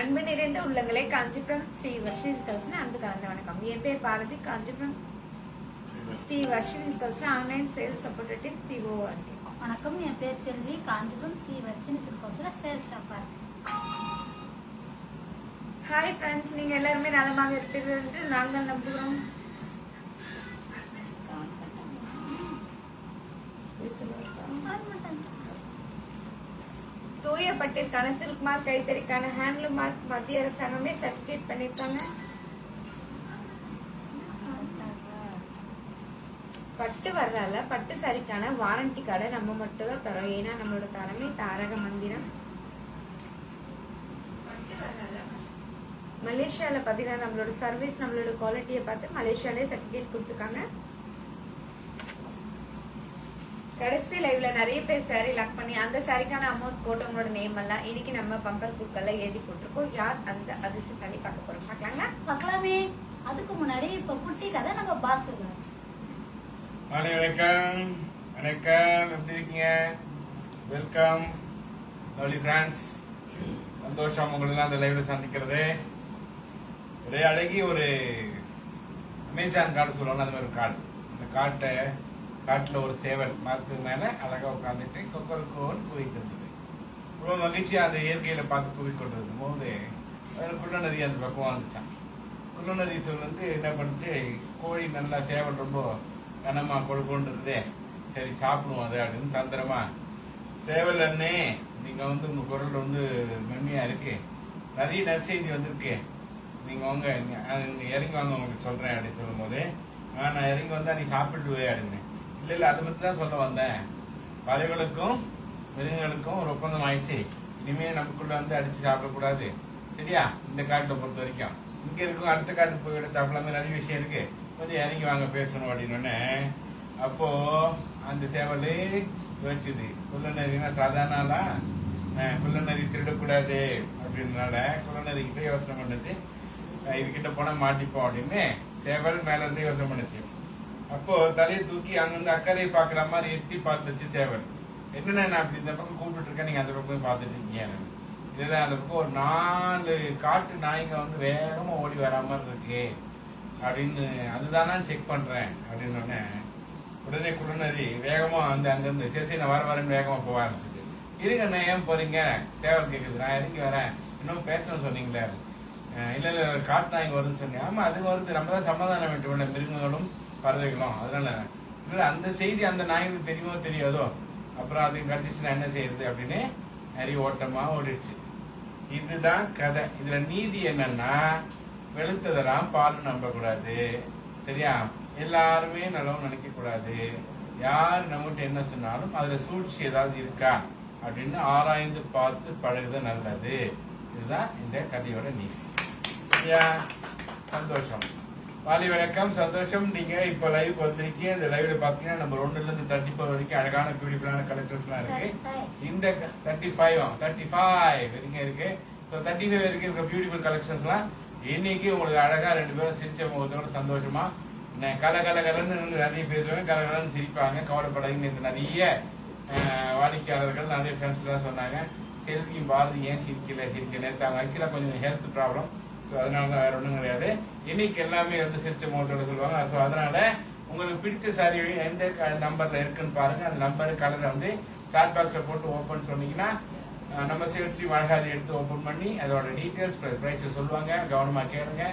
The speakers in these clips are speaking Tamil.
அன்பு நிறைந்த உள்ளங்களே, காஞ்சிபுரம் ஸ்ரீ வர்ஷினி கல்சன் அன்பு கலந்த வணக்கம். என் பேர் பாரதி. காஞ்சிபுரம் ஸ்ரீ வர்ஷினி கல்சன் ஆன்லைன் சேல்ஸ் சப்போர்ட்டிவ் சிஓ. வணக்கம், என் பேர் செல்வி. காஞ்சிபுரம் ஸ்ரீ வர்ஷினி கல்சன் சேல்ஸ் டாப்பர். ஹாய் ஃப்ரெண்ட்ஸ், நீங்க எல்லாருமே நலமாக இருப்பீர்கள் என்று நாங்கள் நம்புகிறோம். தூய பட்டிற்கான சில்க் மார்க், கைத்தறிக்கான ஹேண்ட்லூம் மார்க் மத்திய அரசாங்கமே சர்டிபிகேட் பண்ணிருக்காங்க. பட்டு வர்றால பட்டு சாரிக்கான வாரண்டி கார்டை நம்ம மட்டும் தான் தரோம். ஏன்னா நம்மளோட தலைமை தாரக மந்திரம். மலேசியால பாத்தீங்கன்னா நம்மளோட சர்வீஸ், நம்மளோட குவாலிட்டியை பார்த்து மலேசியாலே சர்டிபிகேட் கொடுத்துருக்காங்க. கடைசி லைவ்ல நிறைய பேர் சாரி லாக் பண்ணி அந்த சாரிக்கான அமௌண்ட் போட்டு உங்களோட நேம் எல்லாம் இன்னைக்கு நம்ம பம்பர் குக்கல்ல எழுதி போட்டிருக்கோம். யார் அந்த அதிர்ஷ்ட சாரி பார்க்க போறோம், பார்க்கலாங்களா? பார்க்கலாமே. அதுக்கு முன்னாடி இப்ப குட்டி கதை நம்ம பாஸ் சொல்லுவோம். வணக்கம் வணக்கம், எப்படி இருக்கீங்க? Welcome lovely friends. சந்தோஷம் உங்களெல்லாம் அந்த லைவ்ல சந்திக்கிறது. ஒரே அழகி ஒரு அமேசான் கார்டு சொல்லுவாங்க, அந்த மாதிரி ஒரு கார்டு. அந்த காட்டுல ஒரு சேவல் மரத்துக்கு மேல அழகா உட்காந்துட்டு கொக்கரக்கோன்னு கூவிட்டு இருந்தது. ரொம்ப மகிழ்ச்சியா அந்த இயற்கையில பார்த்து கூவி கொண்டு இருக்கும் போது குள்ளநரி அந்த பக்கம் வந்துச்சான். குள்ளநரி சொல் வந்து என்ன பண்ணுச்சு, கோழி நல்லா சேவல் ரொம்ப கனமா கொண்டு இருந்தே, சரி சாப்பிடுவோம் அது அப்படின்னு தந்திரமா, சேவல் அண்ணே நீங்க வந்து உங்க குரல் வந்து மென்மையா இருக்கு, நிறைய நற்செய்தி வந்திருக்கு, நீங்க உங்க இறங்கி வாங்க உங்களுக்கு சொல்றேன் அப்படின்னு சொல்லும் போது, நான் இறங்கி வந்தா நீ சாப்பிட்டுவே அப்படின்னு. இல்ல அதை பத்தி தான் சொல்ல வந்தேன். பறவைகளுக்கும் மிருகங்களுக்கும் ஒரு ஒப்பந்தம் ஆயிடுச்சு, இனிமே நமக்குள்ள வந்து அடிச்சு சாப்பிடக்கூடாது, சரியா? இந்த காட்டை பொறுத்த வரைக்கும் இங்க இருக்கும், அடுத்த காட்டுக்கு போய் எடுத்து சாப்பிடலாம், நிறைய விஷயம் இருக்கு, கொஞ்சம் இறங்கி வாங்க பேசணும் அப்படின்னு. அப்போ அந்த சேவல் யோசிச்சுது, குள்ளநரினா சாதாரண குள்ளநரி திருடக்கூடாது அப்படின்னால குள்ளநரி கிட்ட யோசனை பண்ணுச்சு, இதுகிட்ட போனா மாட்டிப்போம் அப்படின்னு சேவல் மேல இருந்து யோசனை பண்ணுச்சு. அப்போ தலையை தூக்கி அங்கிருந்து அக்கறையை பாக்குற மாதிரி எட்டி பார்த்துச்சு சேவல். என்னன்னா நான் அப்படி இந்த பக்கம் கூப்பிட்டு இருக்கேன், நீங்க அந்த பக்கம் பார்த்துட்டு இருக்கீங்க. இல்ல அந்த பக்கம் ஒரு 4 காட்டு நாய்ங்க வந்து வேகமா ஓடி வரா மாதிரி இருக்கு அப்படின்னு, அதுதானா செக் பண்றேன் அப்படின்னு. உடனே குள்ளநரி வேகமா வந்து அங்கிருந்து சரி நான் வரேன்னு வேகமா போக ஆரம்பிச்சிச்சு. இருங்க நான் ஏன் போறீங்க, சேவல் கேக்குது, நான் இறங்கி வரேன், இன்னும் பேசணும் சொன்னீங்களே. இல்ல காட்டு நாய்ங்க வருதுன்னு சொன்னீங்க. ஆமா அது வருது, நம்ம தான் சமாதானம் விட்டு மிருகங்களும் பறவைகளும், அதனால இல்ல அந்த செய்தி அந்த நாய்களுக்கு தெரியுமோ தெரியாதோ, அப்புறம் அது கடிச்சிச்சுன்னா என்ன செய்யறது அப்படின்னு நிறைய ஓட்டமா ஓடிடுச்சு. இதுதான் கதை. இதுல நீதி என்னன்னா, வெளுத்ததெல்லாம் பால் நம்ப கூடாது, சரியா? எல்லாருமே நல்லவும் நினைக்க கூடாது. யார் நம்மகிட்ட என்ன சொன்னாலும் அதுல சூழ்ச்சி ஏதாவது இருக்கா அப்படின்னு ஆராய்ந்து பார்த்து பழகுது நல்லது. இதுதான் இந்த கதையோட நீதி, சரியா? சந்தோஷம், வாலி வணக்கம், சந்தோஷம். நீங்க இப்ப லைவ் வந்திருக்கீங்க. இந்த லைவ்ல பாத்தீங்கன்னா நம்ம 1 to 35 வரைக்கும் அழகான பியூட்டிஃபுல்லான கலெக்டர்ஸ் எல்லாம் இருக்கு. இந்த 35 வரைக்கும் இருக்கு. 35 வரைக்கும் இருக்கிற பியூட்டிஃபுல் கலெக்ஷன்ஸ் எல்லாம் இன்னைக்கு உங்களுக்கு அழகா 2 பேரும் சிரிச்ச முகத்தோட சந்தோஷமா கலன்னு நிறைய பேசுவாங்க, கலன்னு சிரிப்பாங்க, கவலைப்படாதீங்க. இந்த நிறைய வாடிக்கையாளர்கள் நிறைய ஃப்ரெண்ட்ஸ் எல்லாம் சொன்னாங்க, செல்வியும் பாரதி ஏன் சிரிக்கல நேற்று அவங்க ஆக்சுவலா கொஞ்சம் ஹெல்த் ப்ராப்ளம், ஸோ அதனாலதான் வேற ஒன்றும் கிடையாது. இன்னைக்கு எல்லாமே வந்து சிரிச்ச முகத்தோட சொல்லுவாங்க. ஸோ அதனால உங்களுக்கு பிடிச்ச சாரி எந்த நம்பர்ல இருக்குன்னு பாருங்க. அந்த நம்பர் கலரை வந்து சாட் பாக்ஸ்ல போட்டு ஓப்பன் சொன்னீங்கன்னா நம்ம சேல்ஸ் டீம் அழகா அதை எடுத்து ஓப்பன் பண்ணி அதோட டீட்டெயில்ஸ் பிரைஸ் சொல்லுவாங்க. கவனமா கேளுங்க.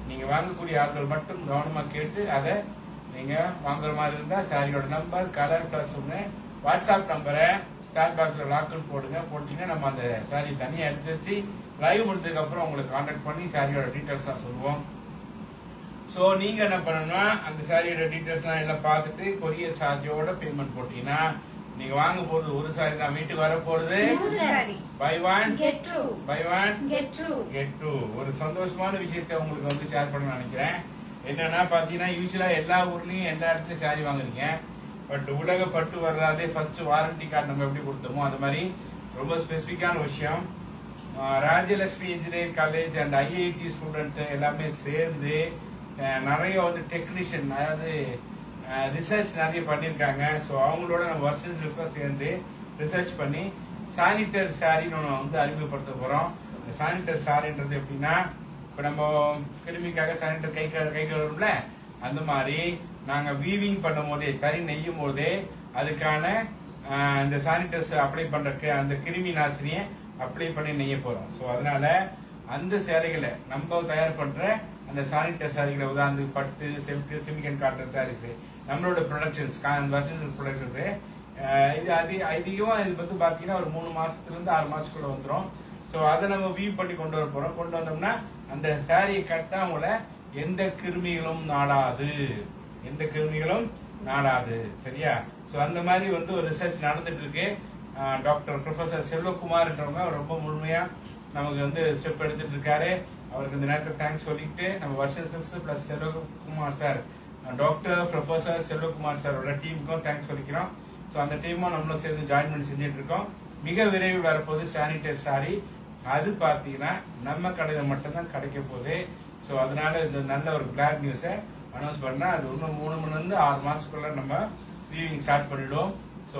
நீங்க வாங்கக்கூடிய ஆட்கள் மட்டும் கவனமா கேட்டு அதை நீங்க வாங்குற மாதிரி இருந்தா சாரியோட நம்பர் கலர் பிளஸ் வாட்ஸ்அப் நம்பரை சாட் பாக்ஸ்ல லாக்குன்னு போட்டீங்கன்னா நம்ம அந்த சாரி தனியா எடுத்து வச்சு லைவ் முடிஞ்சதுக்கு அப்புறம் உங்களுக்கு கான்டாக்ட் பண்ணி சாரியோட டீட்டெயில்ஸ் தான் சொல்லுவோம். ஸோ நீங்க என்ன பண்ணணும்னா அந்த சாரியோட டீட்டெயில்ஸ் எல்லாம் பார்த்துட்டு கொரியர் சார்ஜோட பேமெண்ட் போட்டீங்கன்னா நீங்க வாங்க போறது ஒரு சாரி தான், வீட்டுக்கு வர போறது buy one get two. ஒரு சந்தோஷமான விஷயத்த உங்களுக்கு வந்து ஷேர் பண்ண நினைக்கிறேன். என்னன்னா பாத்தீங்கன்னா யூஸ்வலா எல்லா ஊர்லயும் எல்லா இடத்துலயும் சாரி வாங்குறீங்க, பட் உலக பட்டு வர்றாதே ஃபர்ஸ்ட் வாரண்டி கார்டு நம்ம எப்படி கொடுத்தோமோ அது மாதிரி ரொம்ப ஸ்பெசிபிக்கான விஷயம். Rajalakshmi engineering college and IIT student எல்லாமே சேர்ந்து நிறைய வந்து டெக்னீஷியன், அதாவது ரிசர்ச் நிறைய பண்ணியிருக்காங்க. ஸோ அவங்களோட நம்ம வருஷம் சேர்ந்து ரிசர்ச் பண்ணி சானிட்டர் சாரின்னு ஒன்று வந்து அறிமுகப்படுத்த போகிறோம். சானிட்டர் சாரின்றது எப்படின்னா, இப்ப நம்ம கிருமிக்காக சானிட்டர் கை கழுவுறோம்ல, அந்த மாதிரி நாங்க வீவிங் பண்ணும் போதே, தறி நெய்யும் போதே அதுக்கான இந்த சானிட்டர்ஸ் அப்ளை பண்றதுக்கு அந்த கிருமி நாசினியை அப்ளை பண்ணி நெய்ய போறோம். ஸோ அதனால அந்த சேலைகளை நம்ம தயார் பண்ற அந்த சானிட்டர் சாரிகளை, உதாரணத்துக்கு பட்டு, சில்க், சிமிகன் காட்டன் சாரீஸ், நம்மளோட ப்ரொடக்ஷன்ஸ் ப்ரொடக்ஷன்ஸ், இது அதிகமா இது வந்து பாத்தீங்கன்னா ஒரு 3 மாசத்துல இருந்து 6 மாசத்துக்குள்ள வந்துடும். ஸோ அதை நம்ம வீவ் பண்ணி கொண்டு வர போறோம். கொண்டு வந்தோம்னா அந்த சாரியை கட்ட அவங்கள எந்த கிருமிகளும் நாடாது, சரியா? ஸோ அந்த மாதிரி வந்து ஒரு ரிசர்ச் நடந்துட்டு இருக்கு. டாக்டர் ப்ரொஃபசர் செல்வகுமார்ன்றவங்க ரொம்ப முழுமையா நமக்கு வந்து ஸ்டெப் எடுத்துட்டு இருக்காரு. அவருக்கு இந்த நேரத்தில் தேங்க்ஸ் சொல்லிட்டு, நம்ம Varshan silks plus Selvakumar sir, doctor professor Selvakumar சாரோட டீமுக்கும் தேங்க்ஸ் சொல்லிக்கிறோம். ஸோ அந்த டீமும் நம்மளும் சேர்ந்து ஜாயின் பண்ணி செஞ்சுட்டு இருக்கோம். மிக விரைவில் வரப்போகுது சானிட்டரி சாரி. அது பார்த்தீங்கன்னா நம்ம கடையில் மட்டும்தான் கிடைக்க போகுது. ஸோ அதனால இந்த நல்ல ஒரு கிளாட் நியூஸை அனௌன்ஸ் பண்ணா, அது இன்னும் 3 மணில இருந்து 6 மாசத்துக்குள்ள நம்ம வீவிங் ஸ்டார்ட் பண்ணிடுவோம். ஸோ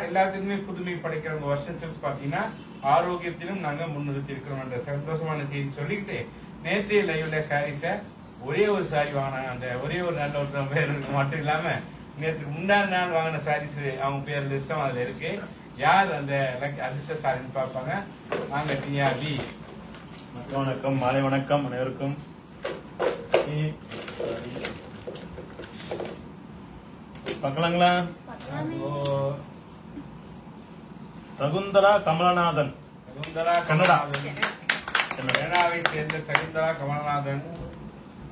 எல்லாத்துக்குமே புதுமை படைக்கிறவங்க வருஷன் சில்க்ஸ் பார்த்தீங்கன்னா ஆரோக்கியத்திலும் நாங்கள் முன்னிறுத்தி இருக்கிறோம் என்ற சந்தோஷமான செய்தி சொல்லிக்கிட்டு, நேற்றைய லைவ்ல சாரீஸை ஒரே ஒரு சாரி வாங்கினாங்க. அந்த ஒரே ஒரு நல்ல ஒரு பேருக்கு மட்டும் இல்லாம நேற்று முன்னாடி நாள் வாங்கின சாரீஸ் அவங்க பேர் லிஸ்டம் அதுல இருக்கு. யார் அந்த அதிர்ஷ்ட சாரின்னு பார்ப்பாங்க. வாங்க டிஆர்பி. வணக்கம், மாலை வணக்கம் அனைவருக்கும். பார்க்கலாங்களா? சகுந்தரா கமலநாதன், கன்னடா. கனடாவை சேர்ந்த சகுந்தரா கமலநாதன்.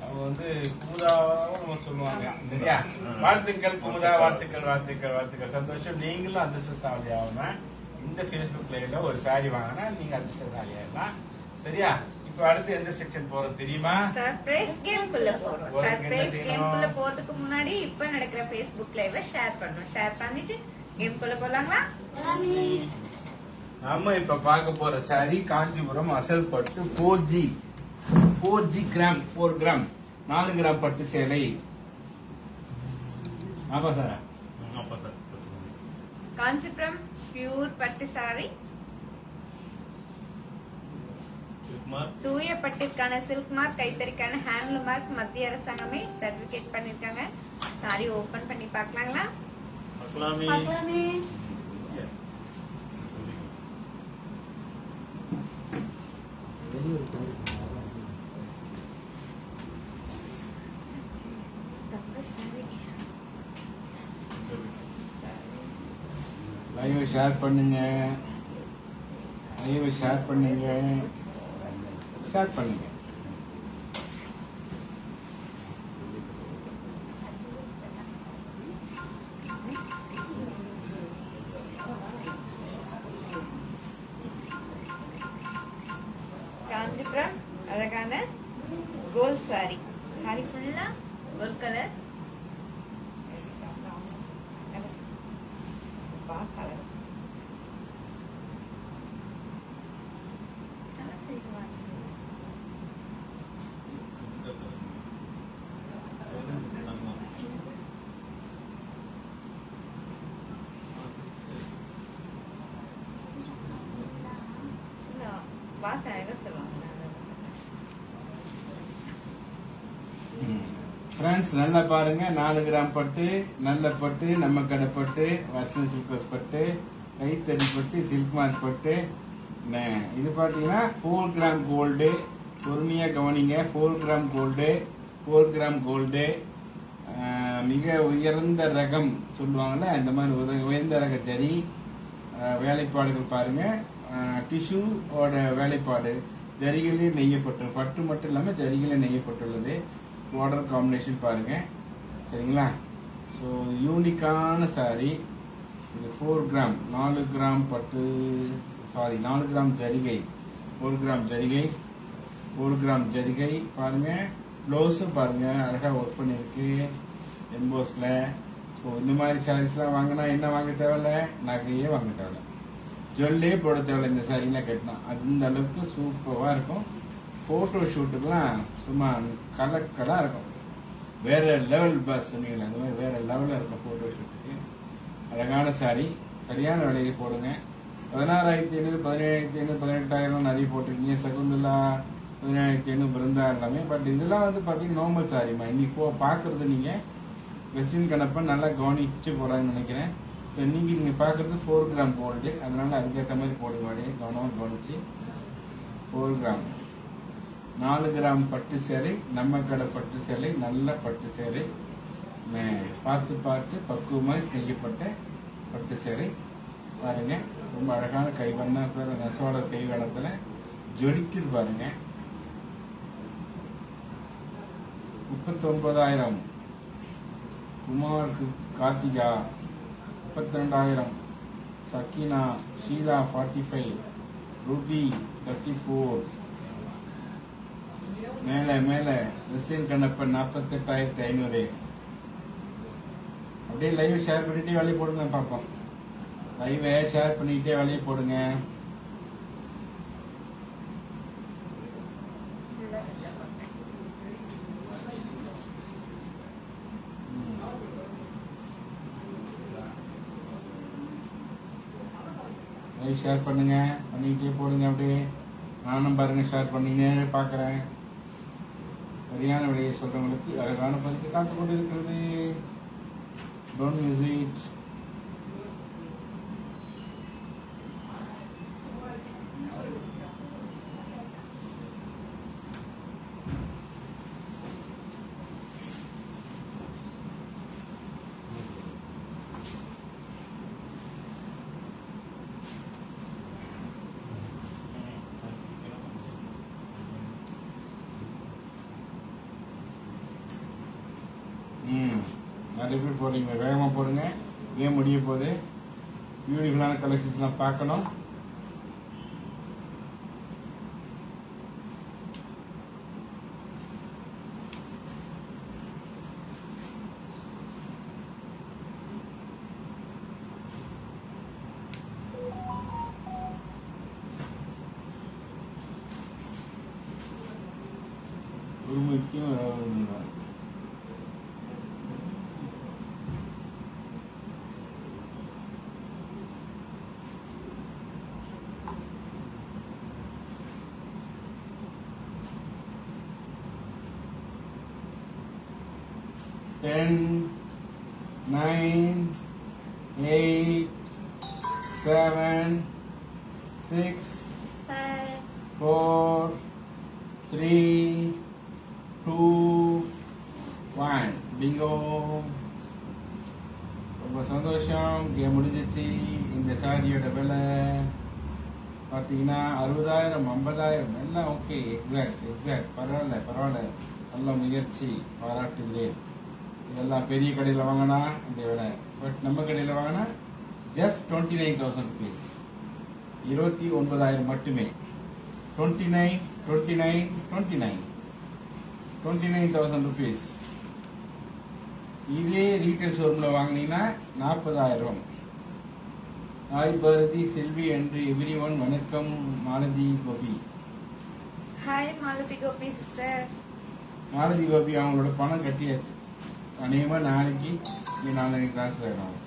அவங்க வந்து குமுதாவும் நம்ம சொல்லுவாங்க, சரியா? வாழ்த்துக்கள் குமுதா, வாழ்த்துக்கள். சந்தோஷம். நீங்களும் அதிர்ஷ்டசாலி ஆகணும். இந்த Facebook லைவ்ல ஒரு சாரி வாங்கினா நீங்க அதிர்ஷ்டசாலி ஆகலாம், சரியா? இப்ப அடுத்து எந்த செக்ஷன் போறது தெரியுமா? சர்ப்ரைஸ் கேம்க்குள்ள போறோம். சர்ப்ரைஸ் கேம்க்குள்ள போறதுக்கு முன்னாடி இப்ப நடக்கிற Facebook லைவ் ஷேர் பண்ணனும். ஷேர் பண்ணிட்டு கேம்க்குள்ள போலாங்களா? நாம இப்ப பார்க்க போற சாரி காஞ்சிபுரம் அசல் பட்டு 4G கிராம் 4 கிராம் 4 கிராம் பட்டு சேலை. ஆமா சார், அப்பா சார். காஞ்சிபுரம் பியூர் பட்டு சாரி. தூய பட்டிற்கான சில்க் மார்க், கைத்தறிக்கான ஹேண்ட்லூம் மார்க் மத்திய அரசாங்கமே சர்டிபிகேட் பண்ணிருக்காங்க. சாரி ஓபன் பண்ணி பார்க்கலாங்களா? பார்க்கலாமே. லைவ் ஷேர் பண்ணுங்க. காஞ்சிபுரம் அழகான கோல்ட் சாரி. சாரி ஃபுல்லா கோல்ட் கலர். ஃப்ரெண்ட்ஸ் நல்லா பாருங்க. 4 கிராம் பட்டு, நல்ல பட்டு, நம்ம கடை பட்டு, வர்ஷன் சில்க் பட்டு, கைத்தறி பட்டு, சில்க் மார்க் பட்டு. இது பாத்தீங்கன்னா 4 கிராம் கோல்டு. பொறுமையா கவனிங்க. 4 கிராம் கோல்டு, 4 கிராம் கோல்டு. மிக உயர்ந்த ரகம் சொல்லுவாங்கல்ல, இந்த மாதிரி உயர்ந்த ரக ஜரி வேலைப்பாடுகள் பாருங்க. டிஷ்யூவோட வேலைப்பாடு ஜரிகளே நெய்யப்பட்டு, பட்டு மட்டும் இல்லாம ஜரிகளே நெய்யப்பட்டுள்ளது. பார்டர் காம்பினேஷன் பாருங்க, சரிங்களா? ஸோ யூனிக்கான சாரி இது. 4 கிராம் 4 கிராம் பட்டு, 4 கிராம் ஜரிகை, 1 கிராம் ஜரிகை, 1 கிராம் ஜரிகை பாருங்க. ப்ளவுஸும் பாருங்க அழகா ஒர்க் பண்ணிருக்கு எம்போஸ்ல. ஸோ இந்த மாதிரி சாரீஸ்லாம் வாங்கினா என்ன வாங்க தேவையில்ல, நகையே வாங்க தேவையில்ல, ஜுவல்லே போட தேவையில்ல. இந்த சாரீலாம் கட்டினா அந்த அளவுக்கு சூப்பராக இருக்கும். போட்டோ ஷூட்டுக்கெல்லாம் சும்மா கலக்கலா இருக்கும். வேற லெவல் பஸ் சொன்னீங்களா, அந்த மாதிரி வேற லெவலில் இருக்கும் போட்டோ ஷூட்டுக்கு. அழகான சாரி, சரியான விலையை போடுங்க. 16,500, 17,500, 18,000 நிறைய போட்டிருக்கீங்க. சகுந்தலா 17,500, பிருந்தா எல்லாமே. பட் இதெல்லாம் வந்து பார்த்தீங்கன்னா நார்மல் சாரிம்மா. இன்னைக்கு பார்க்குறது நீங்கள் வெஸ்டர்ன் கணப்பன் நல்லா கவனிச்சு போகிறாங்கன்னு நினைக்கிறேன். ஸோ இன்னைக்கு நீங்கள் பார்க்குறது 4 கிராம் கோல்டு, அதனால அதுக்கேற்ற மாதிரி போடுங்க. அப்படியே கவனமாக கவனிச்சு 4 கிராம் 4 கிராம் பட்டு சேலை, நம்ம கடை பட்டு சேலை, நல்ல பட்டு சேலை, பார்த்து பார்த்து பக்குவமாக செய்யப்பட்ட பட்டு சேலை பாருங்க. ரொம்ப அழகான கைவண்ண நெசவாள கைவண்ணத்துல ஜொலிக்குது பாருங்க. 39,000. குமார் கார்த்திகா 32,000. சக்கீனா ஷீலா 45, ரூபி 34. மேல மேல வெஸ்டர்ன் கண்ணப்பன் 48,500. அப்படியே லைவ் ஷேர் பண்ணிட்டே வேலையை போடுங்க பார்ப்போம். லைவை ஷேர் பண்ணிட்டே வேலையை போடுங்க. லைவ் ஷேர் பண்ணுங்க, பண்ணிட்டே போடுங்க. அப்படியே நானும் பாருங்க ஷேர் பண்ணினே பார்க்குறேன். சரியான விலையை சொல்றவங்களுக்கு அழகான பரிசு காத்து கொண்டு இருக்கிறது. Don't miss it. நிறைய பேர் போடுறீங்க, வேகமாக போடுங்க. ஏன் முடிய போகுது. பியூட்டிஃபுல்லான கலெக்ஷன்ஸ்லாம் பார்க்கணும். உரிமைக்கும் 10, 9, 8, 7, 6, 4, 3, 2, 1. பிங்கோ. ரொம்ப சந்தோஷம். கேம் முடிஞ்சிச்சு. இந்த சாரியோட விலை பார்த்தீங்கன்னா 60,000, 50,000 எல்லாம் ஓகே. எக்ஸாக்ட் பரவாயில்ல. நல்ல முயற்சி, பாராட்டுகிறேன். இதெல்லாம் பெரிய கடையில் வாங்கினா இந்த விலை. பட் நம்ம கடையில் வாங்கினா ஜஸ்ட் 29,000 rupees. 29,000 மட்டுமே. 29,000 rupees. இதே ரீட்டைல் ஷோரூம்ல வாங்கினீங்கன்னா 40,000. ஹாய் பாரதி, செல்வி என்று எவ்ரி ஒன். வணக்கம் மாலதி கோபி. Hi Malathi Gopi sister. மாலதி கோபி அவங்களோட பணம் கட்டியாச்சு. அநேகமா நாளைக்கு ட்ரான்ஸ்ஃபர் ஆகிடும்.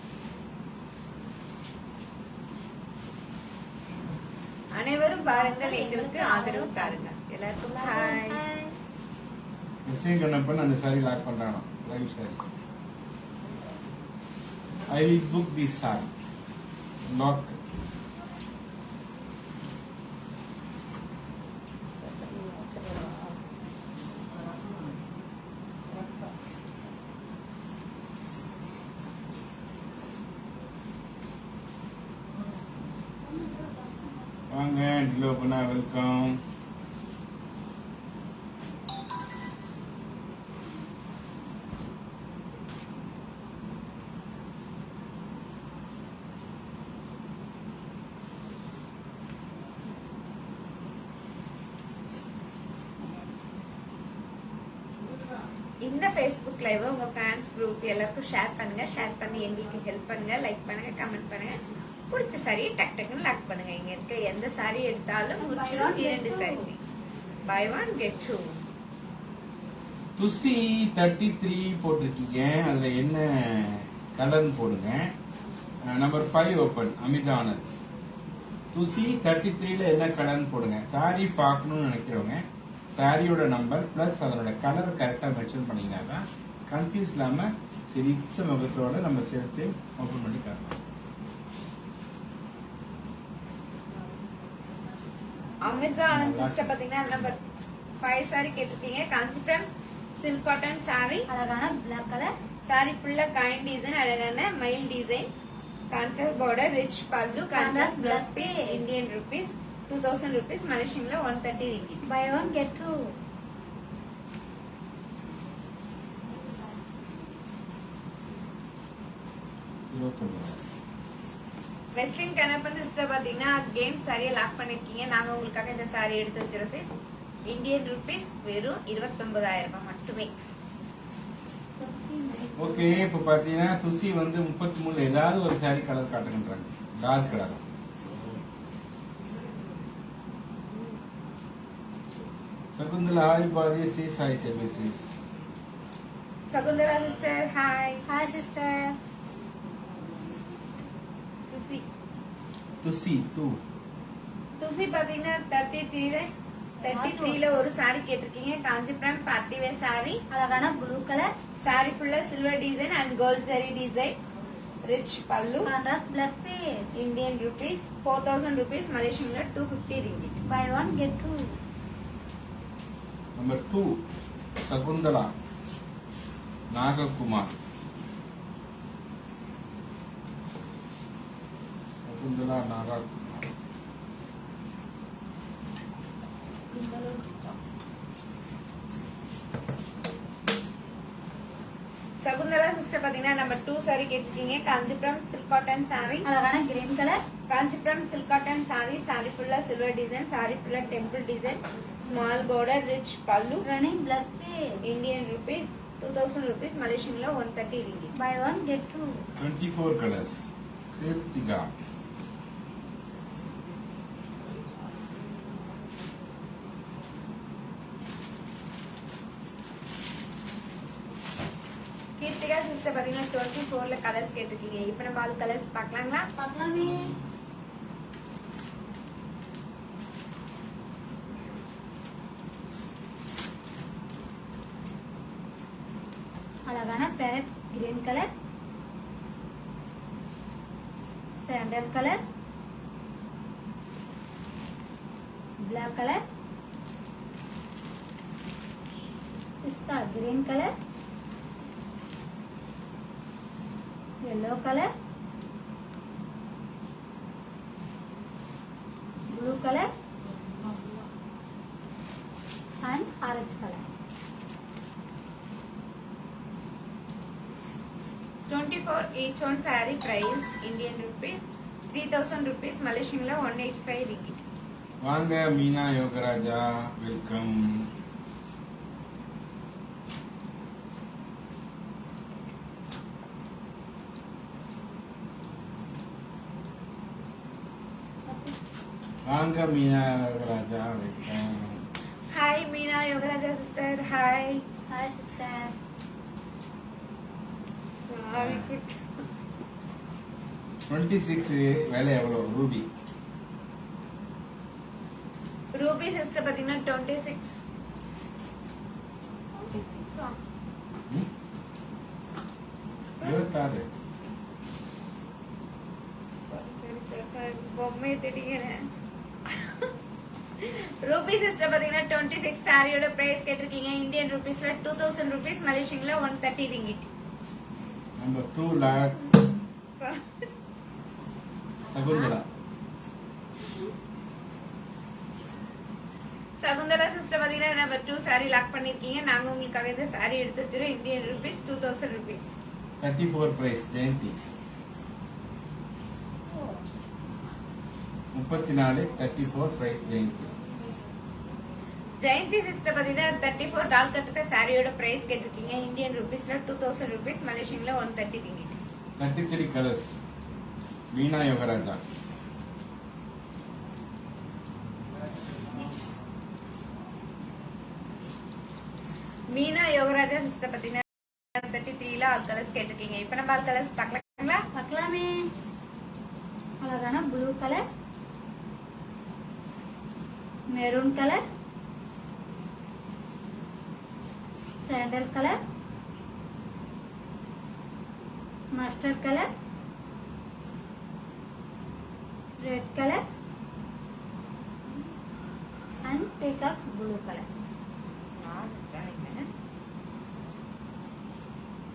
அனைவரும் பாருங்கள், எங்களுக்கு ஆதரவு தாருங்க. எல்லாருக்கும் ஹாய். மிஸ்டேக் கண்ணப்பன் அந்த சாரி லாக் பண்றானோ live sari. I will book this sari lock. வாங்க டிலோ பண்ணா வெல்கம். இந்த Facebook லைவ் உங்க ஃபேன்ஸ் குரூப் எல்லாருக்கும் ஷேர் பண்ணுங்க. ஷேர் பண்ணி எங்களுக்கு ஹெல்ப் பண்ணுங்க. லைக் பண்ணுங்க, கமெண்ட் பண்ணுங்க. பிடிச்ச சாரியை டக் டக்குன்னு லாக் பண்ணுங்க. இங்க இருக்க எந்த சாரி எடுத்தாலும் முடிச்சிடும் 2 சாரி. By 1 get 2. துசி 33 போட்டிருக்கீங்க. அதுல என்ன கலர்னு போடுங்க. Number 5 open. அமிதா ஆனந்த் துசி 33ல என்ன கலர்னு போடுங்க. சாரி பார்க்கணும்னு நினைக்கிறவங்க சாரியோட நம்பர் பிளஸ் அதனோட கலர் கரெக்டா மென்ஷன் பண்ணீங்கன்னா தான் கன்ஃபியூஸ் இல்லாம சிரிச்ச முகத்தோட நம்ம சேர்த்து ஓபன் பண்ணி காட்டலாம். அமிர்தா ஆனந்த் சிஸ்டர் பாத்தீங்கன்னா நம்பர் 5 சாரி கேட்டிருக்கீங்க. காஞ்சிபுரம் சில்க் காட்டன் சாரி, அழகான பிளாக் கலர், சாரி ஃபுல்லா காயின் டிசைன், அழகான மயில் design, contrast border, rich pallu, contrast plus piece, Indian rupees 2000 rupees, மலேசியன்ல 130 ringgit. By one get two. Weslin Kanappan sister பாத்தீங்கன்னா கேம் சாரியை லாக் பண்ணிருக்கீங்க. நாங்க உங்களுக்காக இந்த சாரி எடுத்து வச்சிரோம் sis. இந்தியன் ருபீஸ் வெறும் 29,000 ரூபாய் மட்டுமே. ஓகே, இப்ப பாத்தீங்கன்னா துசி வந்து 33 ஏதாவது ஒரு சாரி கலர் காட்டுங்கன்றாங்க. Dark colour. Shakuntala hi Pari sis hi services. Shakuntala sister hi. Hi sister. துசி துசி டூ துசி பாத்தீங்கன்னா 33ல ஒரு சாரி கேட்டிருக்கீங்க. காஞ்சிபுரம் பார்ட்டி வேர் சாரி, அழகான ப்ளூ கலர், சாரி ஃபுல்லா silver design and gold zari design, rich pallu, contrast plus piece, Indian rupees 4000 rupees, மலேசியன்ல 250 ringgit. By one get two. Number 2 Shakuntala Nagakumar. Shakuntala Nagakumar. Shakuntala sister பாத்தீங்கன்னா நம்பர் 2 சாரி கேட்டிருக்கீங்க. காஞ்சிபுரம் சில்க் காட்டன் சாரி, அழகான green colour, Kanchipuram silk cotton sorry, sorry ஃபுல்லா சில்வர் டிசைன், சாரி ஃபுல்லா temple design, small border, rich pallu, running plus piece, Indian rupees 2000 rupees, மலேசியன்ல 130 ringgit. By one get two. 24 colours. Kiruthika. Keerthika sister பாத்தீங்கன்னா 24ல கலர்ஸ் கேட்டிருக்கீங்க. இப்ப நம்ம ஆல் கலர்ஸ் பார்க்கலாங்களா? பார்க்கலாமே. அழகான parrot green colour, sandal colour, black colour, pista green colour, yellow color, blue color and orange color. 24 each one saree price Indian rupees 3000 rupees, மலேசியன்ல 185 ringgit. வாங்க மீனா யோகராஜா, வெல்கம். வாங்க Meena Yogaraja, welcome. Hi Meena Yogaraja sister hi. Hi sister. Sorry good. 26 விலை எவ்வளவு ரூபி? ரூபி சிஸ்டர் பாத்தீங்கன்னா 26. ம்? 26. பொம்மை தெரிகிறேன். ரூபி சிஸ்டர் பாத்தீங்கன்னா 26 சாரியோட பிரைஸ் கேட்டிருக்கீங்க. இந்தியன் ருபீஸ்ல 2000 rupees, மலேசியன்ல 130 ringgit. Number 2 lock Shakuntala. Shakuntala sister பாத்தீங்கன்னா நம்பர் 2 சாரி லாக் பண்ணிருக்கீங்க. நாங்க உங்களுக்காக இந்த சாரி எடுத்து வச்சிரோம். Indian rupees 2000 rupees. 34 price Jayanthi. 34 34 price Jayanthi. Jayanthi sister பாத்தீங்கன்னா 34 டால் கட்டுக்க சாரியோட பிரைஸ் கேட்டிருக்கீங்க. இந்தியன் ருபீஸ்ல 2000 rupees, மலேசியன்ல 130 ringgit. 33 colours. Meena Yogaraja. Meena Yogaraja sister பாத்தீங்கன்னா 33ல ஆல் கலர்ஸ் கேட்டிருக்கீங்க. இப்ப நம்ம ஆல் கலர்ஸ் பார்க்கலாங்களா? பார்க்கலாமே. அழகான blue colour, maroon colour, sandal colour, mustard colour, red colour and peacock blue colour.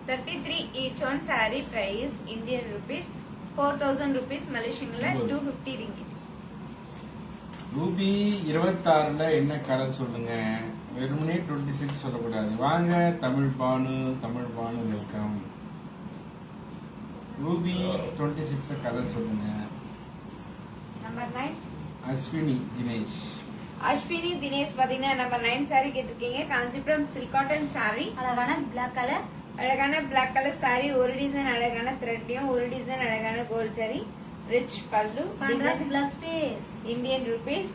33 each one saree price Indian rupees 4000 rupees Malaysian la 250 ringgit. Ruby 26ல என்ன கலர் சொல்லுங்க. வெறுமனே 26 சொல்லக்கூடாது. வாங்க Tamil Banu welcome. Ruby 26 colour சொல்லுங்க. Number 9 அஸ்வினி தினேஷ். அஸ்வினி தினேஷ் பாத்தீங்கன்னா நம்பர் 9 saree கேட்டிருக்கீங்க. Kanchipuram silk cotton saree. அழகான பிளாக் கலர், அழகான பிளாக் கலர் saree. ஒரு டிசைன் அழகான த்ரெட்லயும், ஒரு டிசைன் அழகான gold zari. Rich pallu. Contrast plus piece. Indian rupees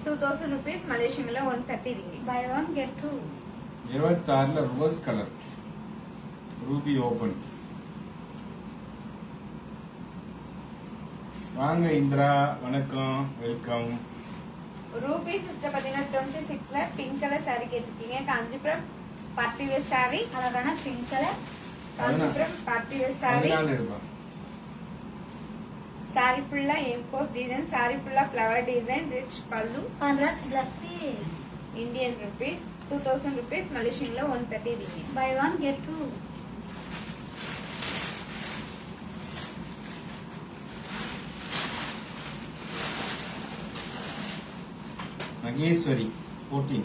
2000 rupees Malaysian la 130 ringgit. By one get two. 26ல ரோஸ் கலர். Ruby open. வாங்க இந்திரா, வணக்கம், வெல்கம். ரூபி சிஸ்டர் பாத்தீங்கன்னா 26ல பிங்க் கலர் saree கேட்டிருக்கீங்க. Kanchipuram party wear saree. அழகான pink colour, Kanchipuram party wear saree. அதனால எடுப்போம். saree fulla empose design, saree fulla flower design, rich pallu. Contrast plus piece. Indian rupees 2000 rupees Malaysian la 130 ringgit. By one get two. Maheswari 14.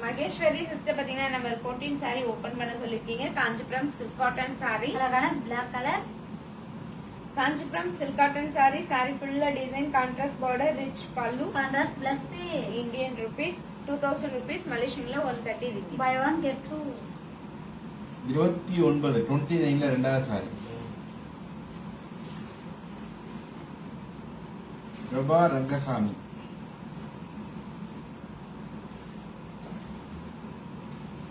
Maheswari sister பாத்தீங்கன்னா நம்பர் 14 saree ஓபன் பண்ண சொல்லிருக்கீங்க. Kanchipuram silk cotton saree. அழகான black colour, Kanchipuram silk cotton saree. saree fulla design, contrast border, rich pallu. Contrast plus piece. Indian rupees 2000 rupees Malaysian la 130 ringgit. By one get two. 29ல ரெண்டாவது சாரி. பிரபா ரங்கசாமி.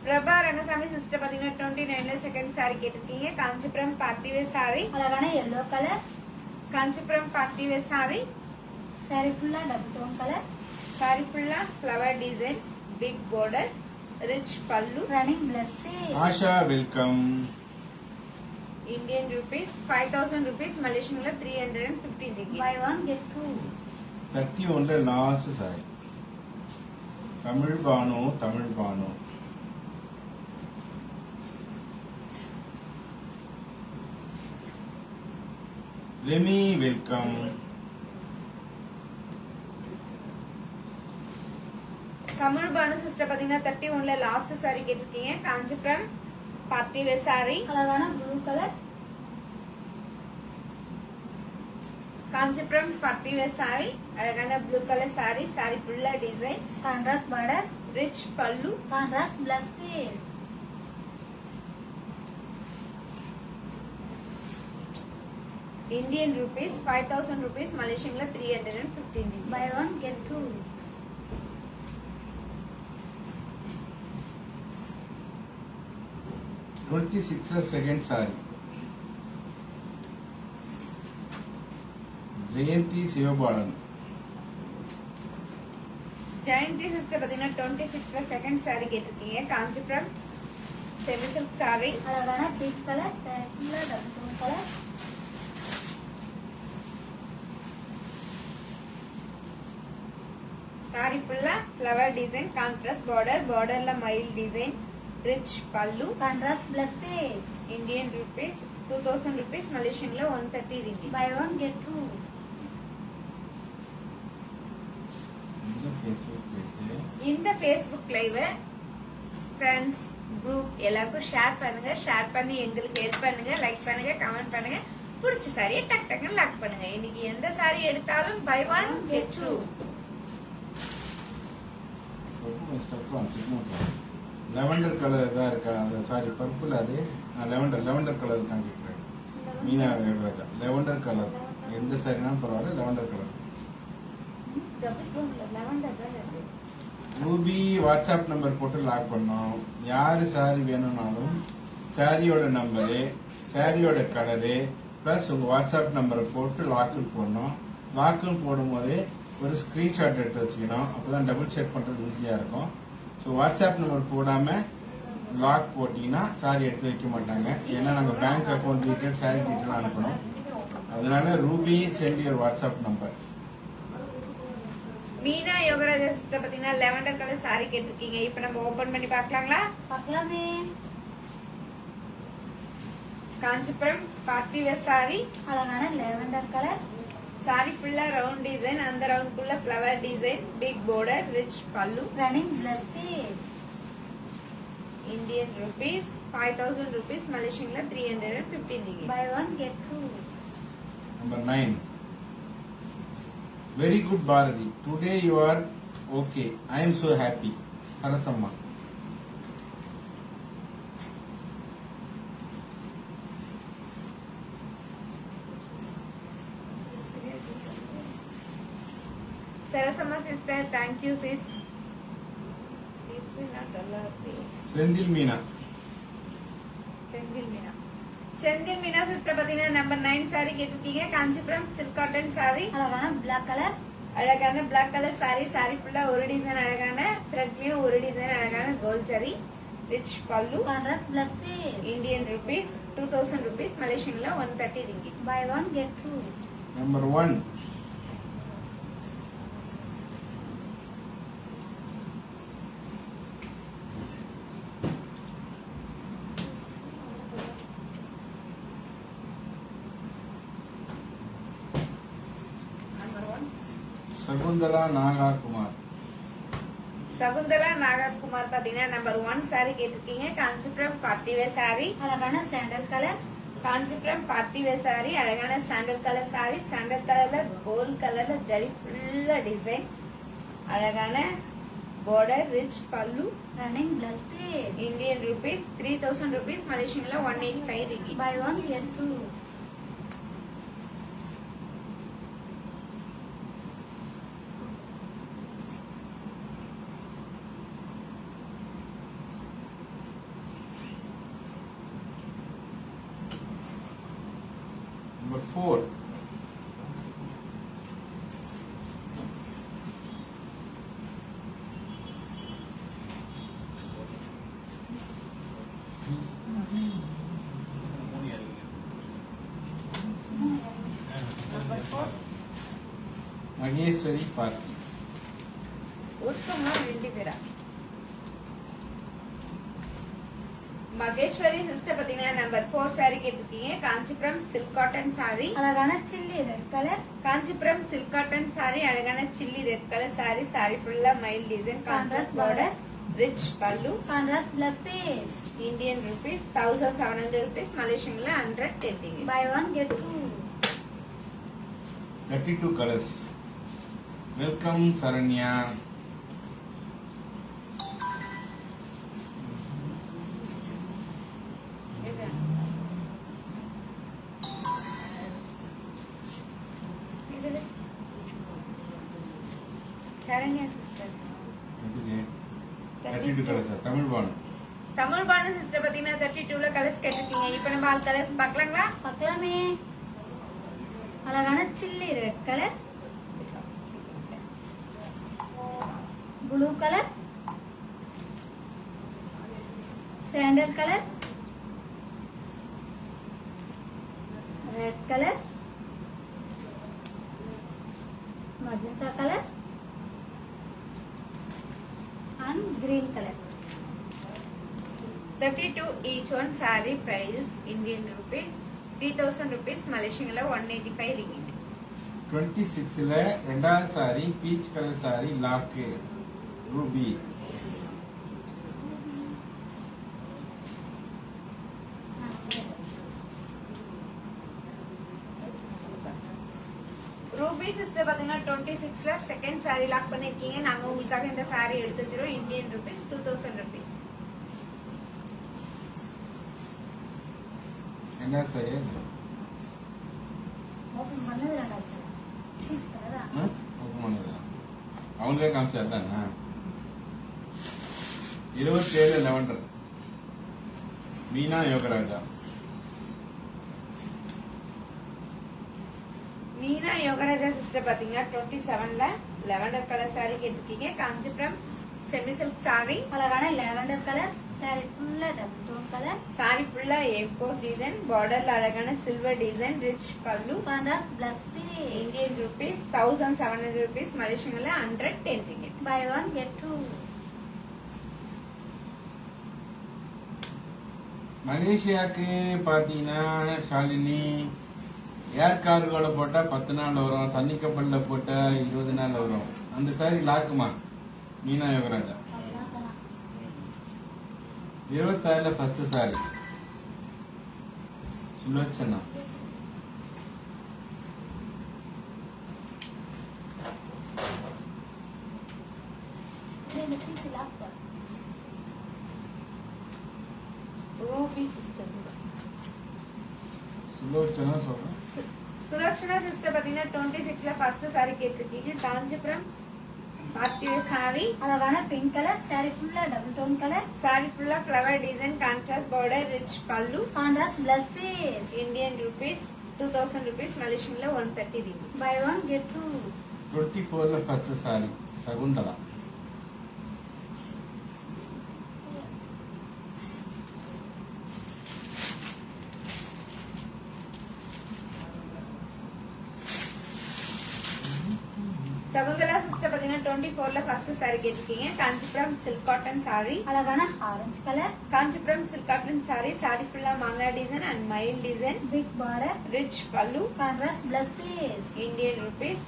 பிரபா ரங்கசாமி சிஸ்டர் பாத்தீங்கன்னா 29ல செகண்ட் saree கேட்டிருக்கீங்க. Kanchipuram party wear saree. அழகான yellow colour, Kanchipuram party wear saree. Saree ஃபுல்லா double tone colour, saree fulla flower design, big border, rich pallu. Running plus piece. Asha welcome. Indian rupees 5000 rupees Malaysian la 315 ringgit. By one get two. 31ல லாஸ்ட் சாரி. தமிழ் பானு. லெமி வெல்கம். தமிழ் பானு சிஸ்டர் பாத்தீங்கன்னா 31ல லாஸ்ட் saree கேட்டிருக்கீங்க. Kanchipuram party wear saree. அழகான blue colour, Kanchipuram party wear saree. அழகான blue colour saree. saree fulla design, contrast border, rich pallu. Contrast plus piece. Indian rupees 5000 rupees Malaysian la 315 ringgit. By one get two. 26ல செகண்ட் சாரி. ஜெயந்தி சிவபாலன். ஜெயந்தி சிஸ்டர் பாத்தீங்கன்னா 26ல செகண்ட் saree கேட்டிருக்கீங்க. Kanchipuram semi silk saree. அழகான பீச் கலர், சாரி ஃபுல்லா double tone colour, saree fulla flower design, contrast border, border la mile design, rich pallu. Contrast plus piece. Indian rupees 2000 rupees Malaysian la 130 ringgit. By one get two. இந்த ஃபேஸ்புக் பேஜ். இந்த Facebook லைவ் ஃப்ரெண்ட்ஸ் குரூப் எல்லாருக்கும் ஷேர் பண்ணுங்க. ஷேர் பண்ணி எங்களுக்கு ஹெல்ப் பண்ணுங்க. லைக் பண்ணுங்க, கமெண்ட் பண்ணுங்க. பிடிச்ச சாரியை டக் டக்குன்னு லாக் பண்ணுங்க. இன்னைக்கு எந்த சாரி எடுத்தாலும் by one get two. Lavender colour தான் இருக்கா அந்த சாரி. பர்பிள் அது லெவண்டர் கலர் காண்பிக்கிறேன். Meena Vevaraja lavender colour. எந்த சாரினாலும் பரவாயில்ல, lavender colour. Ruby WhatsApp number போட்டு லாக் பண்ணோம். யாரு சாரி வேணும்னாலும் சாரியோட நம்பரு, சாரியோட கலரு பிளஸ் உங்க வாட்ஸ்அப் நம்பரை போட்டு லாக்குன்னு போடணும். லாக்குன்னு போடும்போது ஒரு ஸ்கிரீன்ஷாட் எடுத்து வச்சுக்கணும். அப்பதான் டபுள் செக் பண்றது ஈஸியா இருக்கும். ஸோ வாட்ஸ்அப் நம்பர் போடாம லாக் போட்டீங்கன்னா சாரி எடுத்து வைக்க மாட்டாங்க. ஏன்னா நம்ம bank account detail saree detail அனுப்பணும். அதனால Ruby send your WhatsApp number. Meena Yogaraja sister பாத்தீங்கன்னா லெவண்டர் கலர் சாரி கேட்டிருக்கீங்க. இப்ப நம்ம ஓபன் பண்ணி பார்க்கலாங்களா? பார்க்கலாமே. Kanchipuram party wear sorry. அழகான லேவெண்டர் கலர். சாரி ஃபுல்லா ரவுண்ட் டிசைன், அந்த ரவுண்ட்குள்ள flower design, big border, rich pallu. Running plus piece. Indian rupees 5000 rupees, Malaysian la 315 ringgit. Buy one get two. Number 9. Very good Bharati. Today you are okay. I am so happy. Sarasamma. Sarasama sister, thank you sis. Sendil Meena. Senthil Meena sister பாத்தீங்கன்னா நம்பர் 9 சாரி கேட்டிருக்கீங்க. Kanchipuram silk cotton sorry. அழகான பிளாக் கலர். அழகான பிளாக் கலர் சாரி. சாரி ஃபுல்லா ஒரு டிசைன் அழகான த்ரெட்லயும் ஒரு டிசைன் அழகான gold zari, rich pallu. Contrast plus piece. Indian rupees 2000 rupees, Malaysian la 130 ringgit. Buy one get two. Number 1. Shakuntala Naga Kumar. Shakuntala Nagakumar பாத்தீங்கன்னா நம்பர் 1 சாரி கேட்டிருக்கீங்க. Kanchipuram party wear sorry. அழகான sandal colour. Kanchipuram party wear sorry. அழகான சாண்டல் கலர் சாரி. சாண்டல் கலர்ல கோல்ட் கலர்ல ஜரி ஃபுல்லா டிசைன், அழகான border, rich pallu. Running plus piece. Indian rupees 3000 rupees, Malaysian la 185 ringgit. Buy one get two. Number 4. Maheswari Parthi. ஒருத்தவங்க 2 பேரா? மகேஸ்வரி சிஸ்டர் பாத்தீங்கன்னா நம்பர் 4 சாரி கேட்டிருக்கீங்க. Kanchipuram silk cotton sorry. அழகான chilli red colour. Kanchipuram silk cotton sorry. அழகான chilli red colour sorry. Sorry ஃபுல்லா மைல் design, contrast border, rich pallu. Contrast plus piece. Indian rupees 1700 rupees, Malaysian la 110 ringgit. Buy one get two. 32 colors. Welcome Saranya. Saranya sister. 32 colors. Tamil Banu. Tamil Banu sister பாத்தீங்கன்னா 32ல கலர்ஸ் கேட்டிருக்கீங்க. இப்போ நம்ம ஆல் கலர்ஸ் பார்க்கலாங்களா? பார்க்கலாமே. அழகான chilli red colour. Blue colour. Sandal colour. Red colour. magenta color and green color. 32 each one. Saree price Indian rupees 3000 rupees, Malaysian la 185 ringgit. 26 ல ரெண்டாவது sari peach colour sari lock Ruby. Ruby sister பாத்தீங்கன்னா 26ல செகண்ட் சாரி லாக் பண்ணிருக்கீங்க. நாங்க உங்களுக்காக இந்த சாரி எடுத்து வச்சிரோம். Indian rupees 2000 rupees. என்ன சாரி ஓபன் பண்ணது ரெண்டாவது பீச் கலரா? ஓபன் பண்ணதா அவங்களே காமிச்சாதானா? 27 லெவண்டர் மீனா யோகராஜா. மீனா யோகராஜா சிஸ்டர் பாத்தீங்கன்னா 27ல லெவண்டர் கலர் saree கேட்டிருக்கீங்க. Kanchipuram semi silk saree. அழகான லேவண்டர் கலர் saree ஃபுல்லா டபுள் டோன் கலர். saree ஃபுல்லா A4 டிசைன், பார்டர்ல அழகான silver design, rich pallu. Contrast plus piece. Indian rupees 1700 rupees, மலேசியன்ல 110 ringgit. By one get two. மலேசியாவுக்கு பார்த்தீங்கன்னா ஷாலினி ஏர் கார்கோல போட்டா 10 நாள் வரும், தண்ணி கப்பல்ல போட்டா 20 நாள் வரும். அந்த சாரி லாக்குமா மீனா யோகராஜா? 26ல first saree Sulochana. Ruby sister. Sulochana சொல்றேன். சுலக்ஷனா சிஸ்டர் பாத்தீங்கன்னா 26ல ஃபர்ஸ்ட் saree கேட்டிருக்கீங்க. Kanchipuram party saree. அழகான பிங்க் கலர் saree ஃபுல்லா டபுள் டோன் கலர். saree ஃபுல்லா flower design, contrast border, rich pallu. Contrast plus piece. Indian rupees 2000 rupees, மலேசியன்ல 130 ringgit. By one get two. 24ல ஃபர்ஸ்ட் சாரி சகுந்தலா. சகுந்தலா சிஸ்டர் பாத்தீங்கன்னா 24ல ஃபர்ஸ்ட் saree கேட்டிருக்கீங்க. Kanchipuram silk cotton saree. அழகான orange colour. Kanchipuram silk cotton saree. saree ஃபுல்லா மாங்காய் டிசைன் அண்ட் மயில் design, big border. Rich pallu. Contrast plus piece. Indian rupees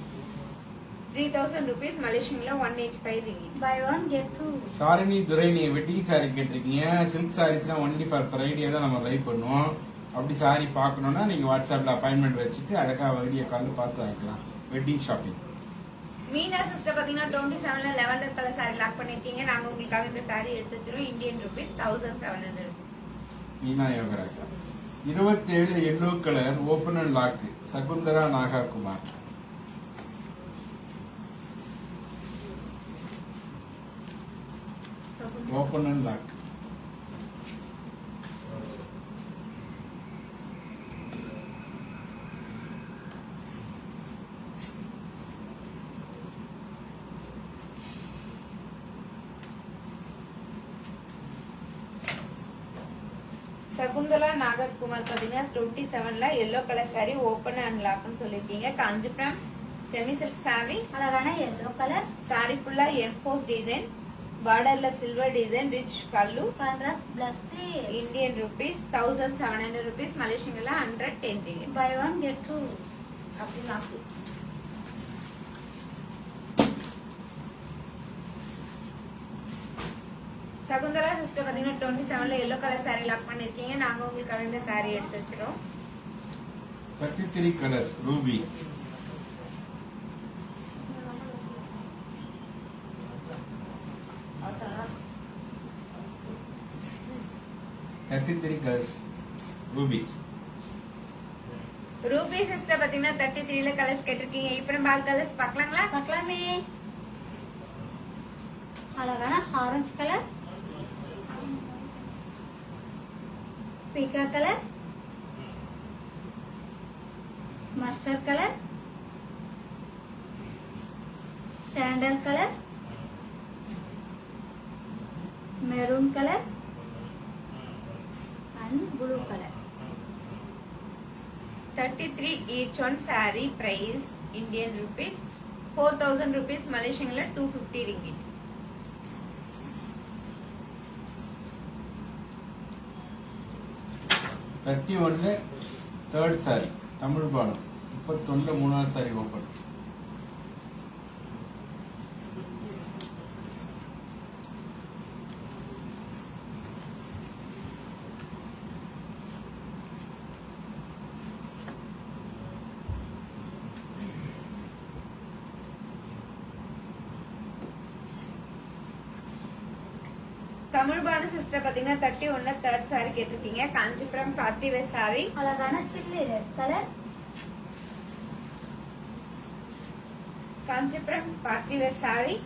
3000 rupees, மலேசியன்ல 185 ringgit. By one get two. Shalini Thuraini wedding saree கேட்டிருக்கீங்க. சில்க் சாரீஸ்லாம் ஒன்லி ஃபார் ஃப்ரைடே தான் நம்ம லைவ் பண்ணுவோம். அப்படி சாரி பார்க்கணும்னா நீங்க வாட்ஸ்அப்ல அப்பாயின்மெண்ட் வச்சுட்டு அழகா வீடியோ கால் பார்த்து வாங்கிக்கலாம். Wedding shopping. மீனா சிஸ்டர் பாத்தீங்கன்னா 27ல லெவண்டர் கலர் saree லாக் பண்ணிருக்கீங்க. நாங்க உங்களுக்காக இந்த saree எடுத்து வச்சிருவோம். Indian rupees 1700 rupees. Meena Yogaraja. 27 yellow colour open and lock Shakuntara Nagarkumar. Open and lock. Shakuntala Nagarkumar பாத்தீங்கன்னா 27ல yellow colour saree open and லாக்னு சொல்லிருக்கீங்க. Kanchipuram semi silk saree. அழகான எல்லோ கலர். saree ஃபுல்லா M4 டிசைன், பார்டர்ல silver design, rich pallu. Contrast plus piece. Indian rupees 1700 rupees, மலேசியன்ல 110 ringgit. By one get two. அப்படி லாக்கு. சகுந்தலா சிஸ்டர் பாத்தீங்கன்னா 27ல எல்லோ கலர் saree லாக் பண்ணிருக்கீங்க. நாங்க உங்களுக்காக இந்த saree எடுத்து வச்சிரோம். 33 colours Ruby. Ruby. Ruby sister பாத்தீங்கன்னா 33ல கலர்ஸ் கேட்டிருக்கீங்க. இப்ப நம்ம கலர்ஸ் பார்க்கலாங்களா? பார்க்கலாமே. அழகான ஆரஞ்சு கலர், பீக்கா colour, mustard colour, sandal colour, maroon colour and blue color. 33 each one saree price Indian rupees 4000 rupees, மலேசியன்ல 250 ringgit. தேர்ட் சாரி தமிழ் பாடம். 31ல மூணாவது சாரி ஓபன். தமிழ் பாடு சிஸ்டர் பாத்தீங்கன்னா 31ல தேர்ட் saree கேட்டிருக்கீங்க. Kanchipuram party wear saree. அழகான chilli red colour, Kanchipuram party wear saree.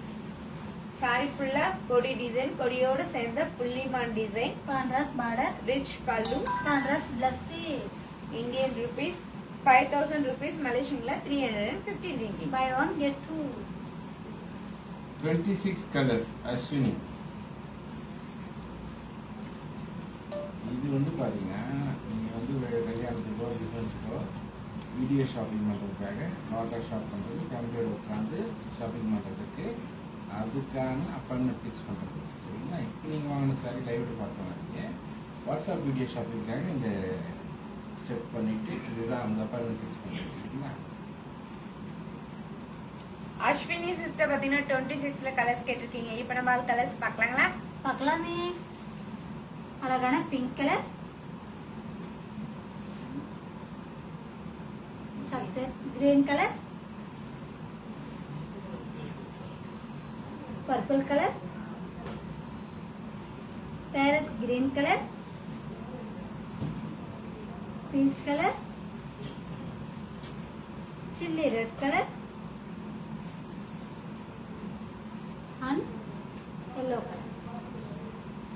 saree ஃபுல்லா கொடி டிசைன், கொடியோட சேர்ந்த புள்ளிமான் டிசைன், contrast border, rich pallu. Contrast plus piece. Indian rupees 5,000 rupees Malaysian 315 ringgit. Buy one get two. 26 colors Ashwini. இது வந்து பாத்தீங்க, நீங்க வந்து கல்யாணத்துக்கோ பிசினஸுக்கோ வீடியோ ஷாப்பிங் பண்றதுக்காக நாட்டா ஷாப் பண்றது, ஃபேமிலியோட உட்காந்து ஷாப்பிங் பண்றதுக்கு அதுக்கான அப்பாயின்மெண்ட் ஃபிக்ஸ் பண்றது. சரிங்களா? இப்போ நீங்க வாங்கின சாரி லைவ்ல பார்க்க மாட்டீங்க. வாட்ஸ்அப் வீடியோ ஷாப்பிங்காக இந்த ஸ்டெப் பண்ணிட்டு இதுதான் அந்த அப்பாயின்மெண்ட் ஃபிக்ஸ் பண்றது. சரிங்களா? அஸ்வினி சிஸ்டர் பாத்தீங்கன்னா 26ல கலர்ஸ் கேட்டிருக்கீங்க. இப்போ நம்ம கலர்ஸ் பார்க்கலாங்களா? பார்க்கலாமே. அழகான pink colour, சஃபேத் green colour, purple colour, farad green colour, peach colour, chilli red colour and yellow color.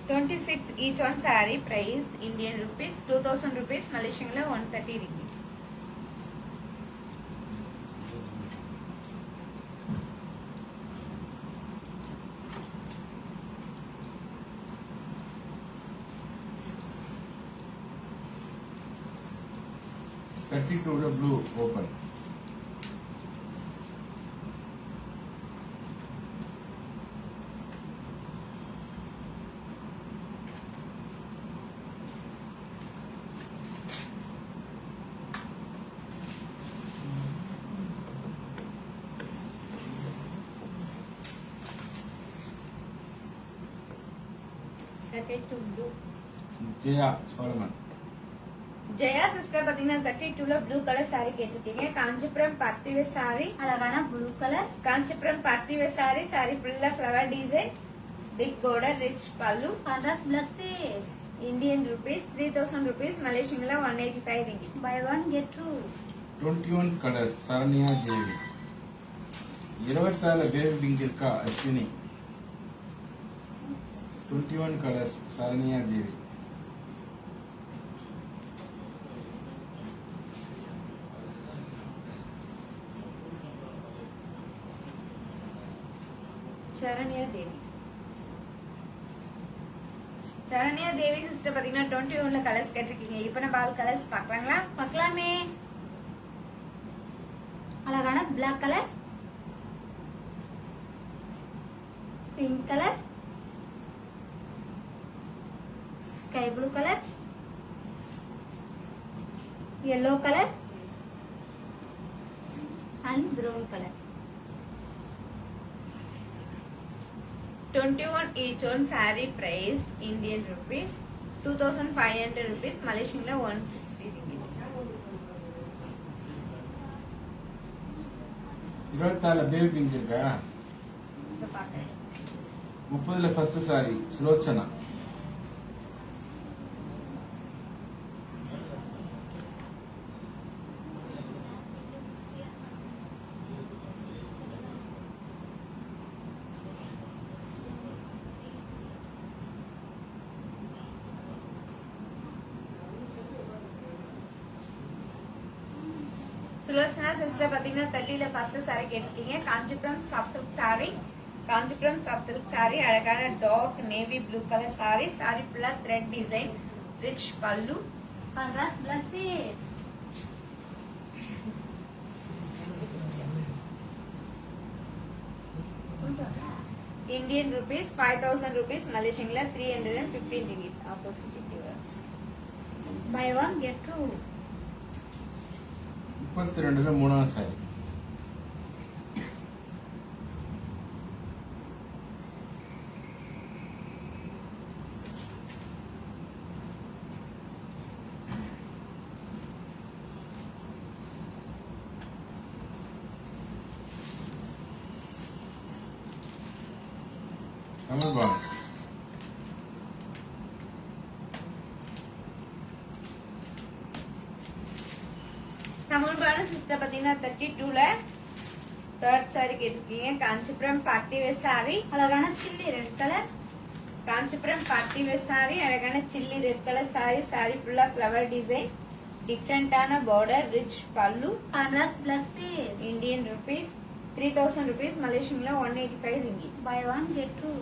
26 each one saree price Indian rupees 2,000 rupees Malaysian 130 ringgit. The blue open. Jaya Cholaman. Jaya sister பாத்தீங்கன்னா 32ல ப்ளூ கலர் saree கேட்டிருக்கீங்க. காஞ்சிபுரம் பார்ட்டிவேர் saree, அழகான blue colour, Kanchipuram party wear saree, saree ஃபுல்லா flower design, big border, rich pallu, contrast plus piece. Indian rupees 3,000 rupees Malaysian 185 ringgit. Buy one get two. 21 colors Saranya தேவி. 24 பேபி பிங்க் இருக்கா அஸ்வினி. 21 colors சரண்யா தேவி. சரண்யா தேவி. சரண்யா தேவி சிஸ்டர் பாத்தீங்கன்னா 21ல கலர்ஸ் கேட்டிருக்கீங்க. இப்போ நம்ம கலர்ஸ் பார்க்கலாங்களா? பார்க்கலாமே. அழகான black colour, pink colour, sky blue colour, yellow colour and brown colour. 21 each one saree price Indian rupees 2,500 rupees Malaysian 160 ringgit. 24 baby pink இருக்கா. இப்போ பார்க்கறேன். 30ல ஃபர்ஸ்ட் சாரி சுலோச்சனா. சுலோச்சனா சிஸ்டர் பாத்தீங்கன்னா 30ல ஃபர்ஸ்ட் saree கேட்டிருக்கீங்க. Kanchipuram soft silk saree, Kanchipuram soft silk saree, அழகான dark navy blue colour saree, saree ஃபுல்லா thread design, rich pallu, contrast plus piece. Indian rupees 5,000 rupees Malaysian 315 ringgit. Opposite it. Buy one get two. 32ல மூணாவது சாரி. தமிழ் பாடம். தமிழ்பாடு சிஸ்டர் பாத்தீங்கன்னா 32ல தேர்ட் saree கேட்டிருக்கீங்க. காஞ்சிபுரம் பார்ட்டி வேர் saree, அழகான chilli red colour, Kanchipuram party wear saree, அழகான chilli red colour saree, saree ஃபுல்லா ஃப்ளவர் டிசைன், டிஃப்ரெண்டான border, rich pallu, contrast plus piece. Indian rupees 3000 rupees, மலேசியன்ல 185 ringgit. Buy one get two.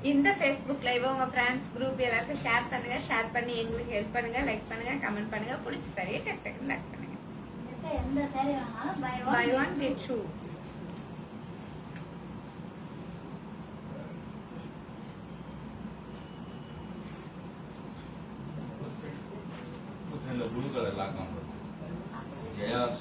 இந்த ஃபேஸ்புக் லைவ் உங்க ஃப்ரெண்ட்ஸ் குரூப் எல்லாருக்கும் ஷேர் பண்ணுங்க. ஷேர் பண்ணி எங்களுக்கு ஹெல்ப் பண்ணுங்க. லைக் பண்ணுங்க, கமெண்ட் பண்ணுங்க. பிடிச்ச சரியா டக் டக்குன்னு லைக் பண்ணுங்க. இருக்க எந்த saree வேணாலும் buy Buy one one get two. Blue colour ला काम जयास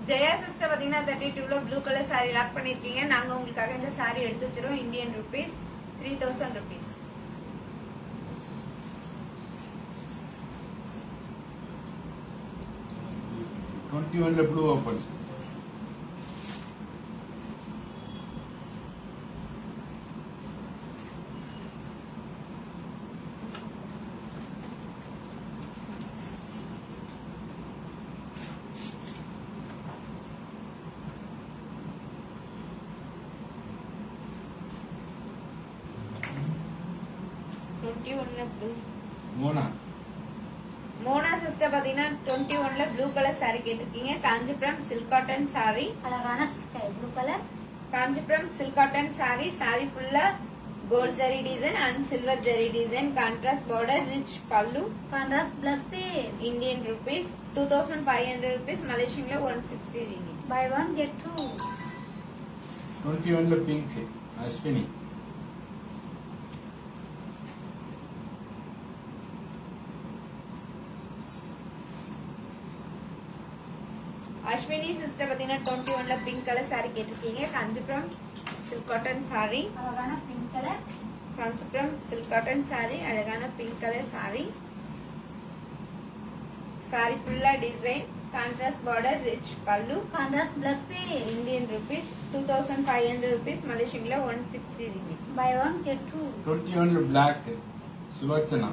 ஜெயா சிஸ்டர் பாத்தீங்கன்னா 32ல ப்ளூ கலர் saree லாக் பண்ணிருக்கீங்க. நாங்க உங்களுக்காக இந்த saree எடுத்து வச்சிரோம். Indian rupees 3000 rupees. Blue open Mona Mona sister பாத்தீங்கன்னா 21ல ப்ளூ கலர் saree கேட்டிருக்கீங்க. Kanchipuram silk cotton saree. அழகான sky blue colour. Kanchipuram silk cotton saree. saree ஃபுல்லா gold zari design and silver zari design. Contrast border, rich pallu. Contrast plus piece. Indian rupees 2500 rupees, மலேசியன்ல 160 ringgit. Buy one get two. 21 pink Ashwini Ashwini sister பாத்தீங்கன்னா 21ல பிங்க் கலர் saree கேட்டிருக்கீங்க. Kanchipuram silk cotton saree. அழகான pink colour. Kanchipuram silk cotton saree. அழகான பிங்க் கலர் saree. saree ஃபுல்லா design. Contrast border, rich pallu. Contrast plus piece. Indian rupees 2500 rupees, மலேசியன்ல 160 ringgit. Buy one get two. 21 black Sulochana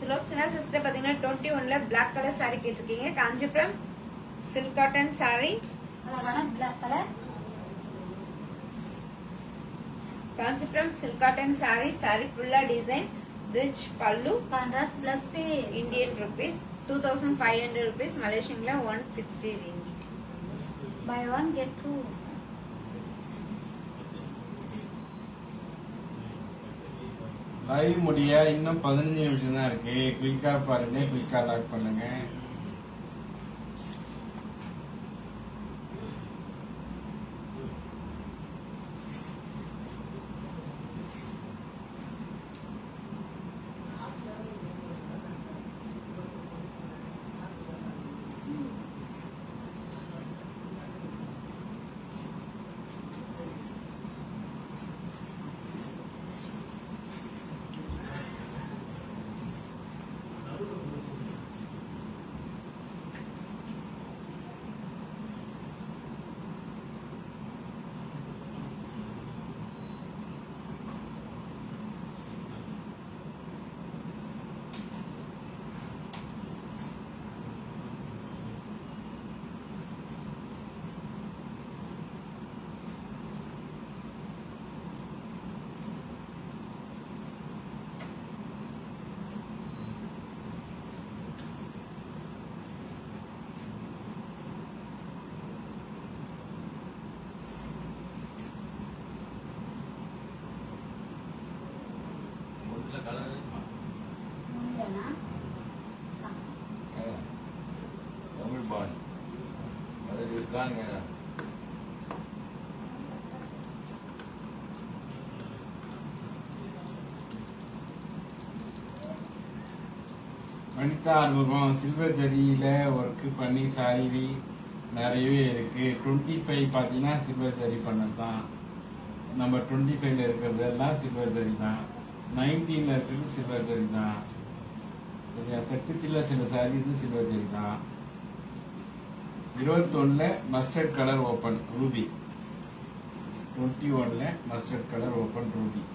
Sulochana sister பாத்தீங்கன்னா 21ல பிளாக் கலர் saree கேட்டிருக்கீங்க. Kanchipuram silk cotton saree. அழகான black colour. Kanchipuram silk cotton saree. saree ஃபுல்லா design, rich pallu. Contrast plus piece. Indian rupees 2500 rupees, மலேசியன்ல 160 ringgit. Buy one get two. Live முடிய இன்னும் 15 நிமிஷம் தான் இருக்கு. குயிக்கா பாருங்க, குயிக்கா லாக் பண்ணுங்க. முடியலனா தமிழ் பாண்ட் அது இருக்காங்க. வனிதா ஆறுமுகம் சில்வர் ஜரியில ஒர்க் பண்ணி சாரி நிறையவே இருக்கு. 25 பாத்தீங்கன்னா சில்வர் ஜரி பண்ணதான். நம்ம 25ல இருக்கிறது எல்லாம் சில்வர் ஜரி தான். 19ல இருக்கிறது சில்வர் ஜரி தான். 33ல சில சாரி இது சில்வர் ஜரி தான். 21ல மஸ்டர்ட் கலர் ஓபன் ரூபி. 21ல mustard colour open Ruby.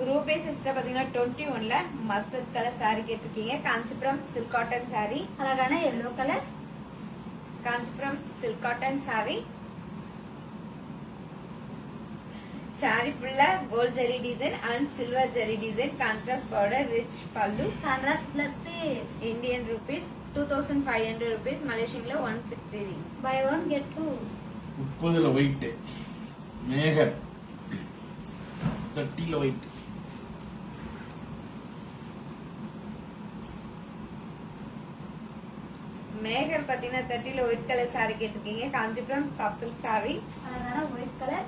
Ruby sister பாத்தீங்கன்னா 21ல மஸ்டர்ட் கலர் சாரி கேட்டிருக்கீங்க. Kanchipuram silk cotton sorry. அழகான yellow colour. Kanchipuram silk cotton sorry. Sorry ஃபுல்லா gold zari design and silver zari design. Contrast border, rich pallu. Contrast plus piece. Indian rupees 2500 rupees. மலேசியன்ல 160. By one get two. 30ல ஒயிட். மேகர் 30ல ஒயிட். மேகர் பாத்தீங்கன்னா 30ல ஒயிட் கலர் சாரி கேட்டிருக்கீங்க. Kanchipuram soft silk saree. அழகான ஒயிட் கலர்.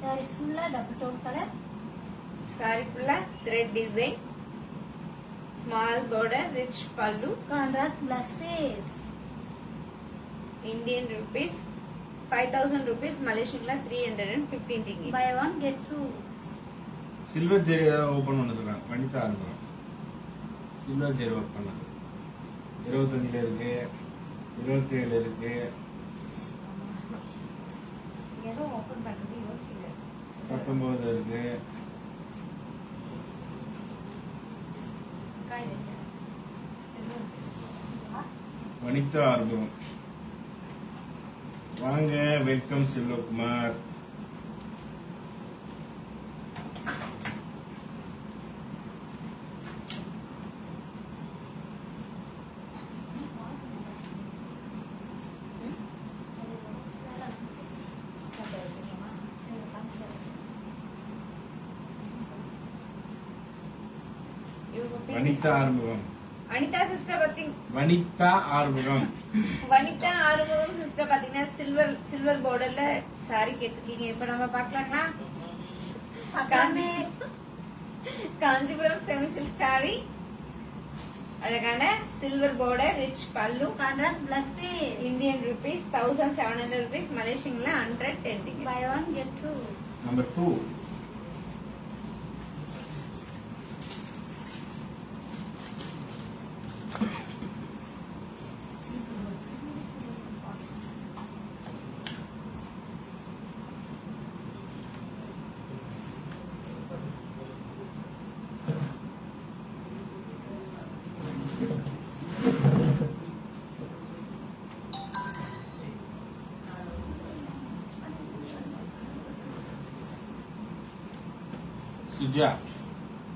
சாரி ஃபுல்லா டபுள் டோன் கலர். சாரி ஃபுல்லா thread design, small border, rich pallu. Contrast plus piece. Indian rupees 5000 rupees. மலேசியன்ல 315 ringgit. By one get two. Silver zari open பண்ண சொல்றாங்க. வனிதா ஆறுமுகம் சில்வர் ஜெரி ஒர்க் பண்ணது 25ல இருக்கு, 27ல இருக்கு, ஏதோ ஓபன் பண்றது யோசிங்க. 19ல இருக்கு. வனிதா ஆறுமுகம் வாங்க. வெல்கம் செல்வகுமார். வனிதா ஆறுமுகம். அனிதா சிஸ்டர் பத்தி வனிதா ஆறுமுகம். வனிதா ஆறுமுகம் சிஸ்டர் பாத்தீங்கன்னா சில்வர் பார்டர்ல சாரி கேட்டிருக்கீங்க. இப்ப நம்ம பாக்கலாங்களா? Kanchipuram semi silk saree. அழகான silver border, rich pallu. Contrast plus piece. Indian rupees 1700 rupees. மலேசியன்ல 110 ringgit. By one get two. Number 2. Suja.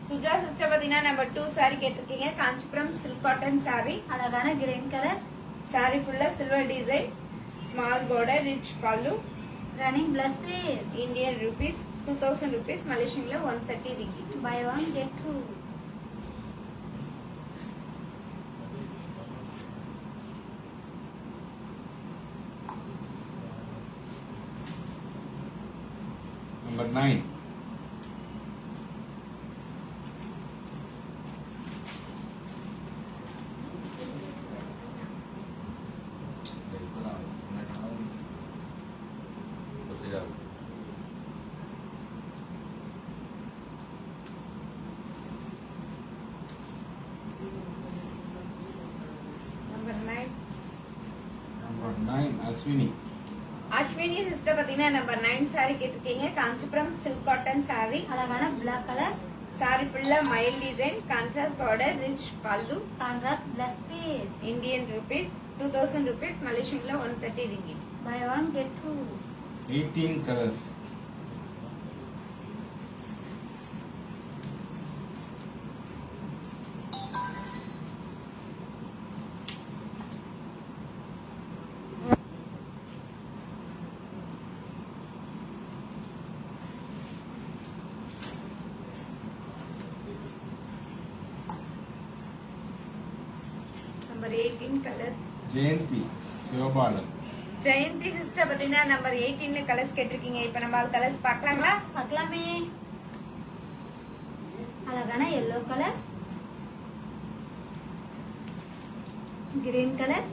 Suja sister பாத்தீங்கன்னா நம்பர் 2 சாரி கேட்டிருக்கீங்க. Kanchipuram silk cotton sorry. அழகான கிரீன் கலர். சாரி ஃபுல்லா silver design, small border, rich pallu. Running plus piece. Indian rupees 2000 rupees. மலேசியன்ல 130 ringgit. By one get two. Number 9. Number 9 Ashwini. Ashwini sister பாத்தீங்கன்னா நம்பர் 9 சாரி கேட்டிருக்கீங்க. Kanchipuram silk cotton sorry. அழகான பிளாக் கலர். சாரி ஃபுல்லா மயில் design, contrast border, rich pallu. Contrast plus piece. Indian rupees 2000 rupees. மலேசியன்ல 130 ringgit. By one get two. 18 colors. Colours. Jayanthi Sivabalan. Jayanthi sister பாத்தீங்கன்னா நம்பர் 18ல கலர்ஸ் கேட்டிருக்கீங்க. இப்போ நம்ம கலர்ஸ் பார்க்கலாங்களா? பார்க்கலாமே. அழகான yellow colour, green colour,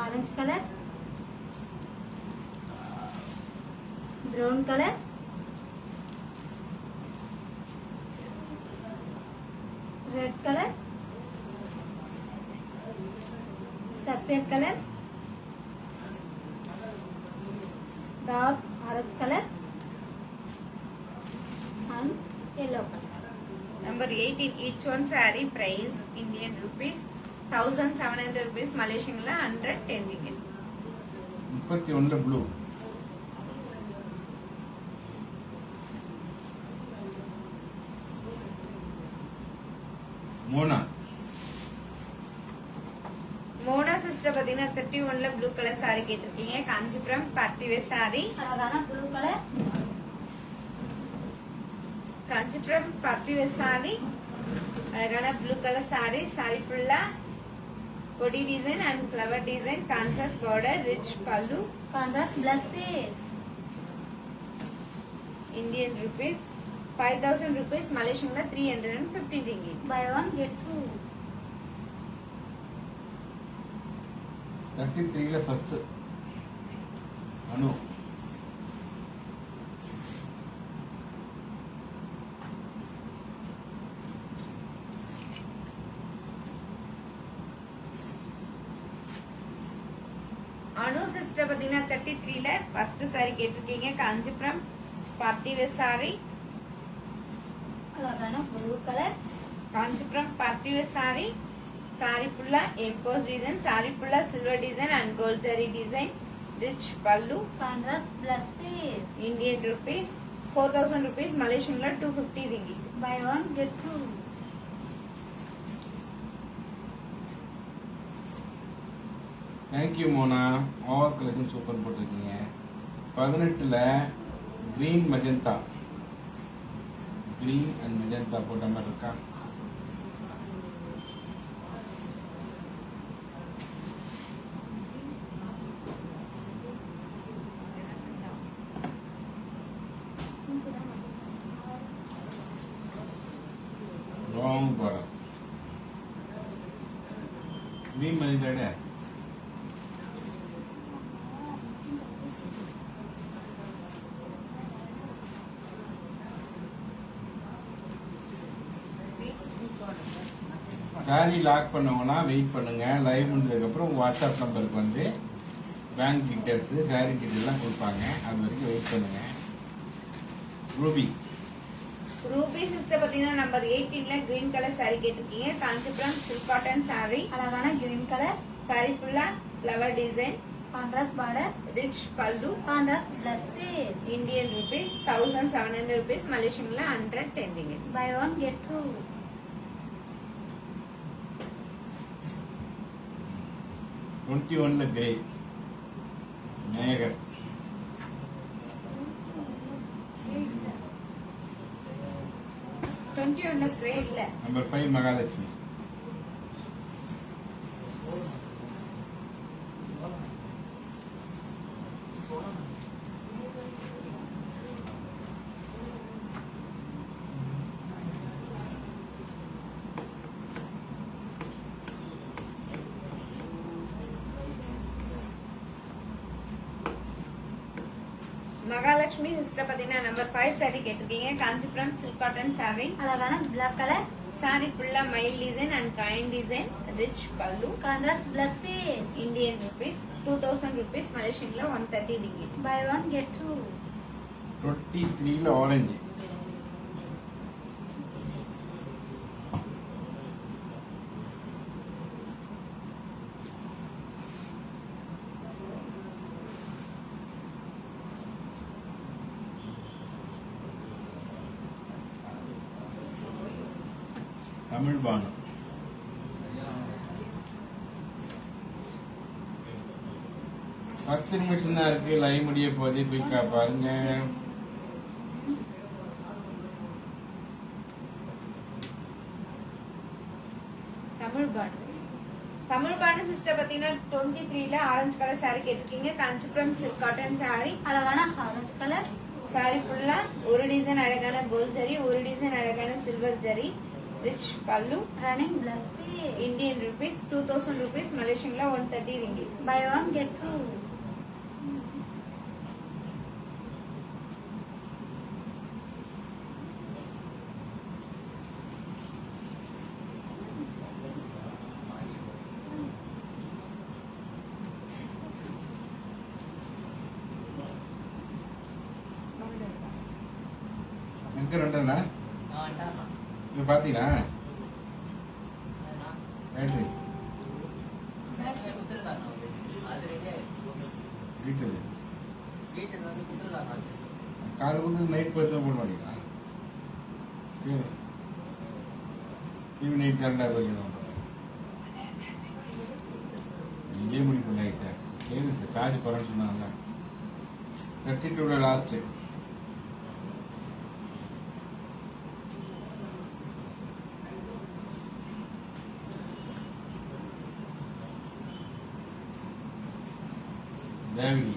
orange colour, brown colour, red colour, சஃபேட் colour, dark orange colour and yellow color. Number 18, each one saree price Indian rupees 1700 rupees, Malaysian la 110 ringgit. 31ல ப்ளூ. மோனா. மோனா சிஸ்டர் பாத்தீங்கன்னா 31ல ப்ளூ கலர் saree கேட்டிருக்கீங்க. Kanchipuram party wear saree. அழகான blue colour, Kanchipuram party wear saree. அழகான ப்ளூ கலர் saree. saree ஃபுல்லா body design and flower design, contrast border, rich pallu, contrast plus piece. Indian rupees 5000 rupees, Malaysian la 350 ringgit. By one get two. 33ல ஃபர்ஸ்ட் அனு. அனு சிஸ்டர் பாத்தீங்கன்னா 33ல ஃபர்ஸ்ட் saree கேட்டிருக்கீங்க. Kanchipuram party wear saree. அழகான blue colour, Kanchipuram party wear saree. saree ஃபுல்லா எம்போஸ் டிசைன், saree ஃபுல்லா silver design and gold zari design, rich pallu. Contrast plus piece. Indian rupees 4000 rupees, Malaysian la 250 ringgit. By one get two. Thank you Mona. All collection super போட்டிருக்கீங்க. 18ல green magenta. Green and magenta போட்ட மாதிரி இருக்கா? Wrong border. Green magenta. Saree lock பண்ணவங்கன்னா வெயிட் பண்ணுங்க. லைவ் முடிஞ்சதுக்கு அப்புறம் வாட்ஸ்அப் நம்பருக்கு வந்து பேங்க் டீடைல்ஸ், சாரி டீடைல் எல்லாம் கொடுப்பாங்க. அது வரைக்கும் வெயிட் பண்ணுங்க. ரூபி. ரூபி சிஸ்டர் பாத்தீங்கன்னா நம்பர் 18ல கிரீன் கலர் saree கேட்டிருக்கீங்க. Kanchipuram silk cotton saree. அழகான கிரீன் கலர், saree ஃபுல்லா flower design, contrast border, rich pallu. Contrast plus piece. Indian rupees 1700 rupees, Malaysian la 110 ringgit. By one get two. 21ல கிரே மேகர். கிரே இல்ல. நம்பர் 5 மகாலட்சுமி. மகாலட்சுமி சிஸ்டர் பாத்தீங்கன்னா நம்பர் 5 saree கேட்டிருக்கீங்க. Kanchipuram silk cotton saree. அழகான பிளாக் கலர், saree ஃபுல்லா மைல் design and coin design, rich pallu. Contrast plus piece. Indian rupees 2000 rupees, Malaysian la 130 ringgit. By one get two. 23ல ஆரஞ்சு. தமிழ் பானு. பத்து நிமிஷம் தான் இருக்கு லைவ் முடிய போதே குயிக்கா பாருங்க. தமிழ் பாண்டு சிஸ்டர் பாத்தீங்கன்னா 23ல ஆரஞ்சு கலர் saree கேட்டிருக்கீங்க. Kanchipuram silk cotton saree. அழகான ஆரஞ்சு கலர். saree ஃபுல்லா ஒரு டிசைன் அழகான கோல்ட் ஜரி, ஒரு டிசைன் அழகான silver zari, rich pallu. Running plus piece. Indian rupees 2000 rupees, மலேசியன்ல 130 ringgit. By one get two. எங்க ரெண்டா இது பாத்தீங்களா ரைட்டு வீட்டு காலை கொண்டு நைட் போய் தான் போட மாட்டீங்களா சரி டிவி நைட் கரண்டா போய்க்கணும் இங்கே முடிவு பண்ணாங்க சார் சரி சார் சார்ஜ் குறைன்னு சொன்னாங்க 32 லாஸ்ட்டு தேவகி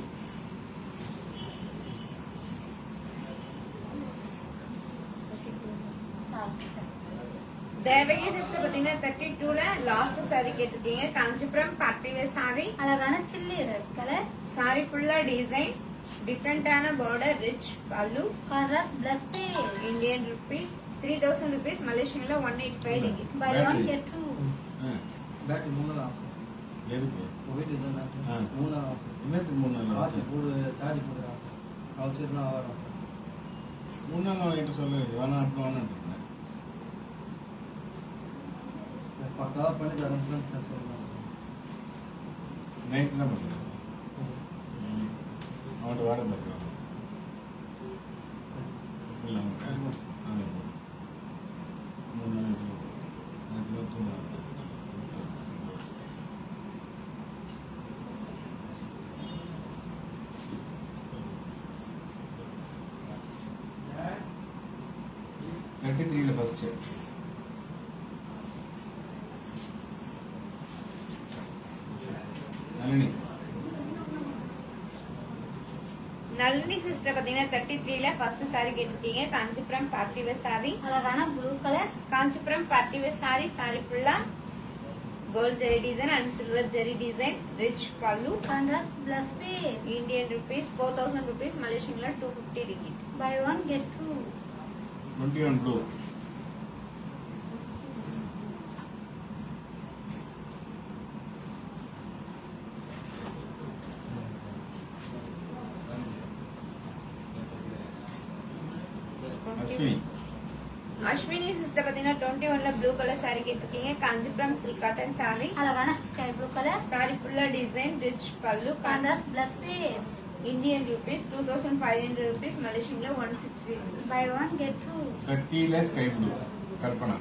தேவகி சிஸ்டர் பாத்தீங்கன்னா 32ல லாஸ்ட் saree கேட்டிருக்கீங்க. Kanchipuram party wear saree. அழகான சில்லி ரெட் கலர். saree ஃபுல்லா டிசைன், டிஃபரெண்டான border, rich pallu. Contrast plus piece. Indian rupees 3000 rupees, மலேசியன்ல 185 ringgit. By one get two. பேக் மூணு நாள் எதுக்கு வீட்டு ஆ. மூணு நாள் என்னத்துக்கு 3 நாள் காசு போடு தாடி போடுறான் அவசரம்னா ஆகிறோம் 3 நாள் வாங்கிட்டு சொல்லு வேணா அடுத்து வேணான்னு பக்காவா பண்ணி தரேன் ஃப்ரெண்ட்ஸ் சொல்லுவாங்க நைட் என்ன பண்ணுறேன் அவன்கிட்ட வாடகை தருவாங்க இல்லை அவங்க 3 நாள் தூங்க ல ஃபர்ஸ்ட் நளினி சிஸ்டர் பாத்தீங்கன்னா 33ல ஃபர்ஸ்ட் saree கேட்டிருக்கீங்க. Kanchipuram party wear saree. அழகான blue colour. Kanchipuram party wear saree. saree ஃபுல்லா gold zari design and silver zari design, rich pallu. Contrast plus piece. Indian rupees 4000 rupees, மலேசியன்ல 250 ringgit. By one get two. 21 blue. Ashwini Ashwini sister பாத்தீங்கன்னா 21ல ப்ளூ கலர் saree கேட்டிருக்கீங்க. Kanchipuram silk cotton saree. அழகான ஸ்கை ப்ளூ கலர். saree ஃபுல்லா design, rich pallu. Contrast plus piece. Indian rupees 2500 rupees, மலேசியன்ல 160 ringgit. By one get two. 30ல sky blue Kalpana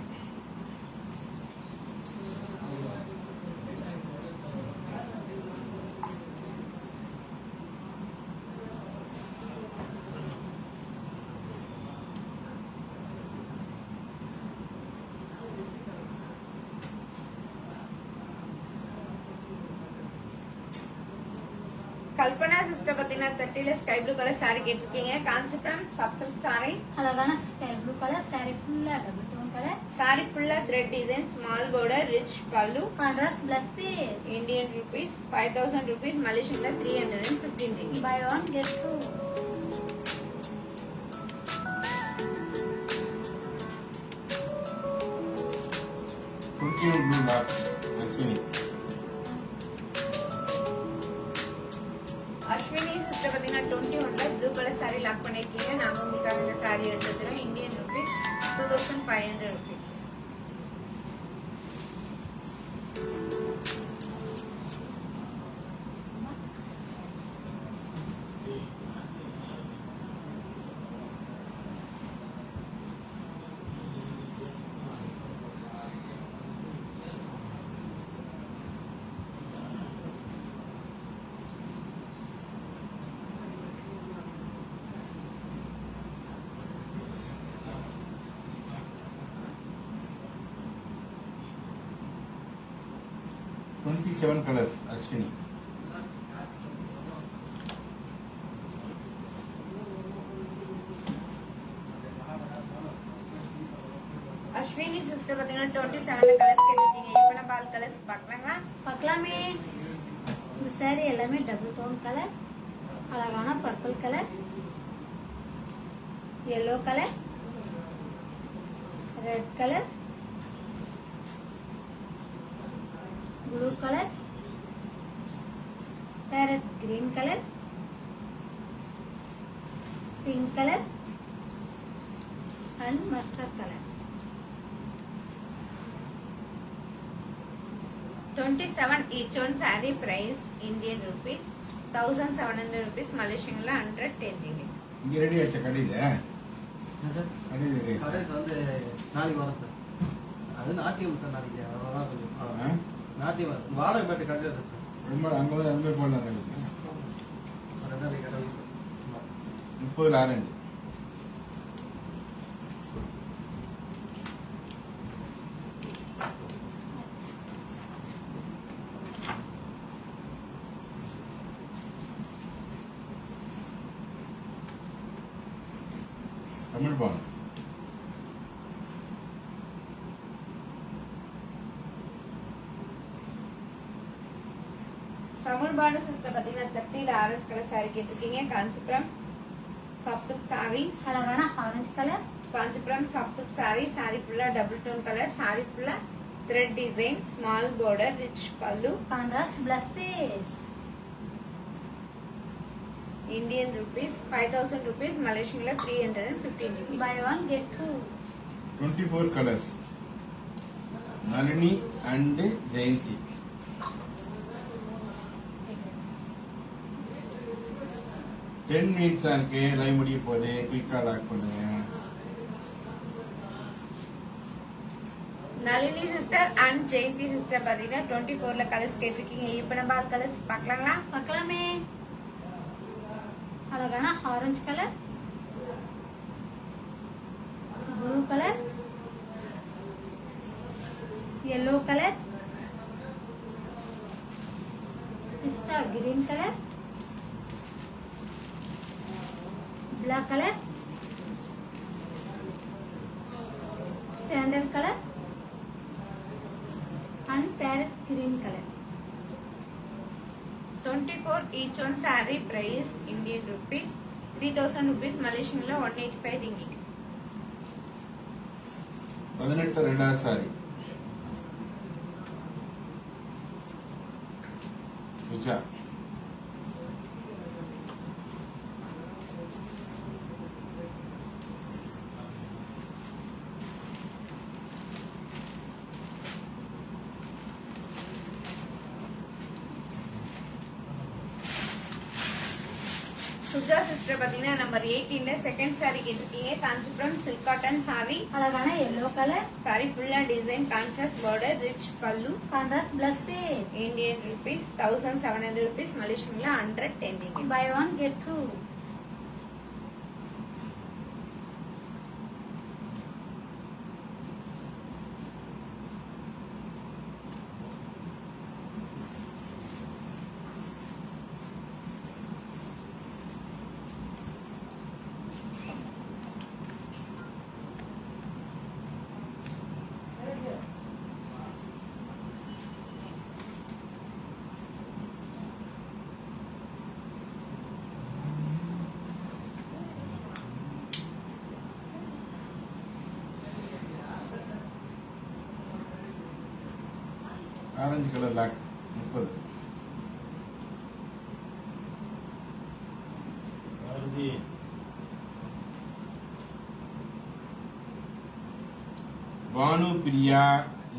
Kalpana sister பாத்தீங்கன்னா 30ல ஸ்கை ப்ளூ கலர் saree கேட்டிருக்கீங்க. Kanchipuram soft silk saree. அழகான ஸ்கை ப்ளூ கலர். சாரி ஃபுல்லா டபுள் டோன் கலர். saree ஃபுல்லா thread design, small border, rich pallu. Contrast plus piece. Indian rupees 5000 rupees, மலேசியன்ல 315 ringgit. By one get two. Blue dot Ashwini Ashwini sister பாத்தீங்கன்னா 21ல ப்ளூ கலர் saree லாக் பண்ணிருக்கீங்க. நாங்க உங்களுக்காக இந்த saree எடுத்துக்கிறோம். Indian rupees 2500 rupees. 27 colors, Ashwini. Ashwini sister பாத்தீங்கன்னா 27 கலர்ஸ் கேட்டிருக்கீங்க. இப்போ நம்ம ஆல் கலர்ஸ் பார்க்கலாங்களா? பார்க்கலாமே. இந்த saree எல்லாமே டபுள் டோன் கலர், அழகான purple colour, yellow colour, red colour, blue colour, farad green colour, pink colour and mustard colour. 27 each one saree price Indian rupees 1700 rupees, Malaysian la 110 ringgit. இங்க ரெடி ஆச்சா கடையில? கடையில ரெடி ஆச்சா? கடைசி வந்து நாளைக்கு வரோம் சார். அது நாட்டியம் சார் நாளைக்கு. அவ்வளோதான் கொஞ்சம் நாட்டியம் வரும். வாடகை பேட்டை கடையில் இருக்கு சார். ரொம்ப அங்கே வந்து அங்கே போடலாம் எனக்கு. ஒரு 2 நாளைக்கு கடை 30 orange. Tamil Ban Tamil bond sister பாத்தீங்கன்னா 30 ஆரஞ்சு கலர் saree கேட்டிருக்கீங்க. காஞ்சிபுரம் சாஃப்ட் சில்க் saree, அழகான orange colour, Kanchipuram soft silk saree, saree ஃபுல்லா டபுள் டோன் கலர், saree ஃபுல்லா thread design, small border, rich pallu, contrast plus piece. Indian rupees 5000 rupees, Malaysian la 315 rupees. Buy one get two. 24 colors. Nalini and Jayanti. Ten minutes இருக்கு. லைவ் முடிய போகுது. குயிக்கா லாக் பண்ணுங்க. Nalini sister and Jayanthi sister பாத்தீங்கன்னா 24ல கலர்ஸ் கேட்டிருக்கீங்க. இப்போ நம்ம ஆல் கலர்ஸ் பார்க்கலாங்களா? பார்க்கலாமே. அழகான orange colour, blue colour, yellow colour, pista green colour, black colour, sandal colour and parrot green colour. 24 each one saree price Indian rupees 3000 rupees, Malaysian la 185 ringgit. 18 ரெண்டாவது சாரி. சுஜா சுஜா சிஸ்டர் பாத்தீங்கன்னா நம்பர் 18ல செகண்ட் saree கேட்டிருக்கீங்க. காஞ்சிபுரம் சில்க் காட்டன் saree, அழகான yellow colour, saree full design, contrast border, rich pallu, contrast plus piece. Indian rupees 1700 rupees, Malaysian la 110 ringgit. Buy one get two. Orange colour lock 30. Banu Priya,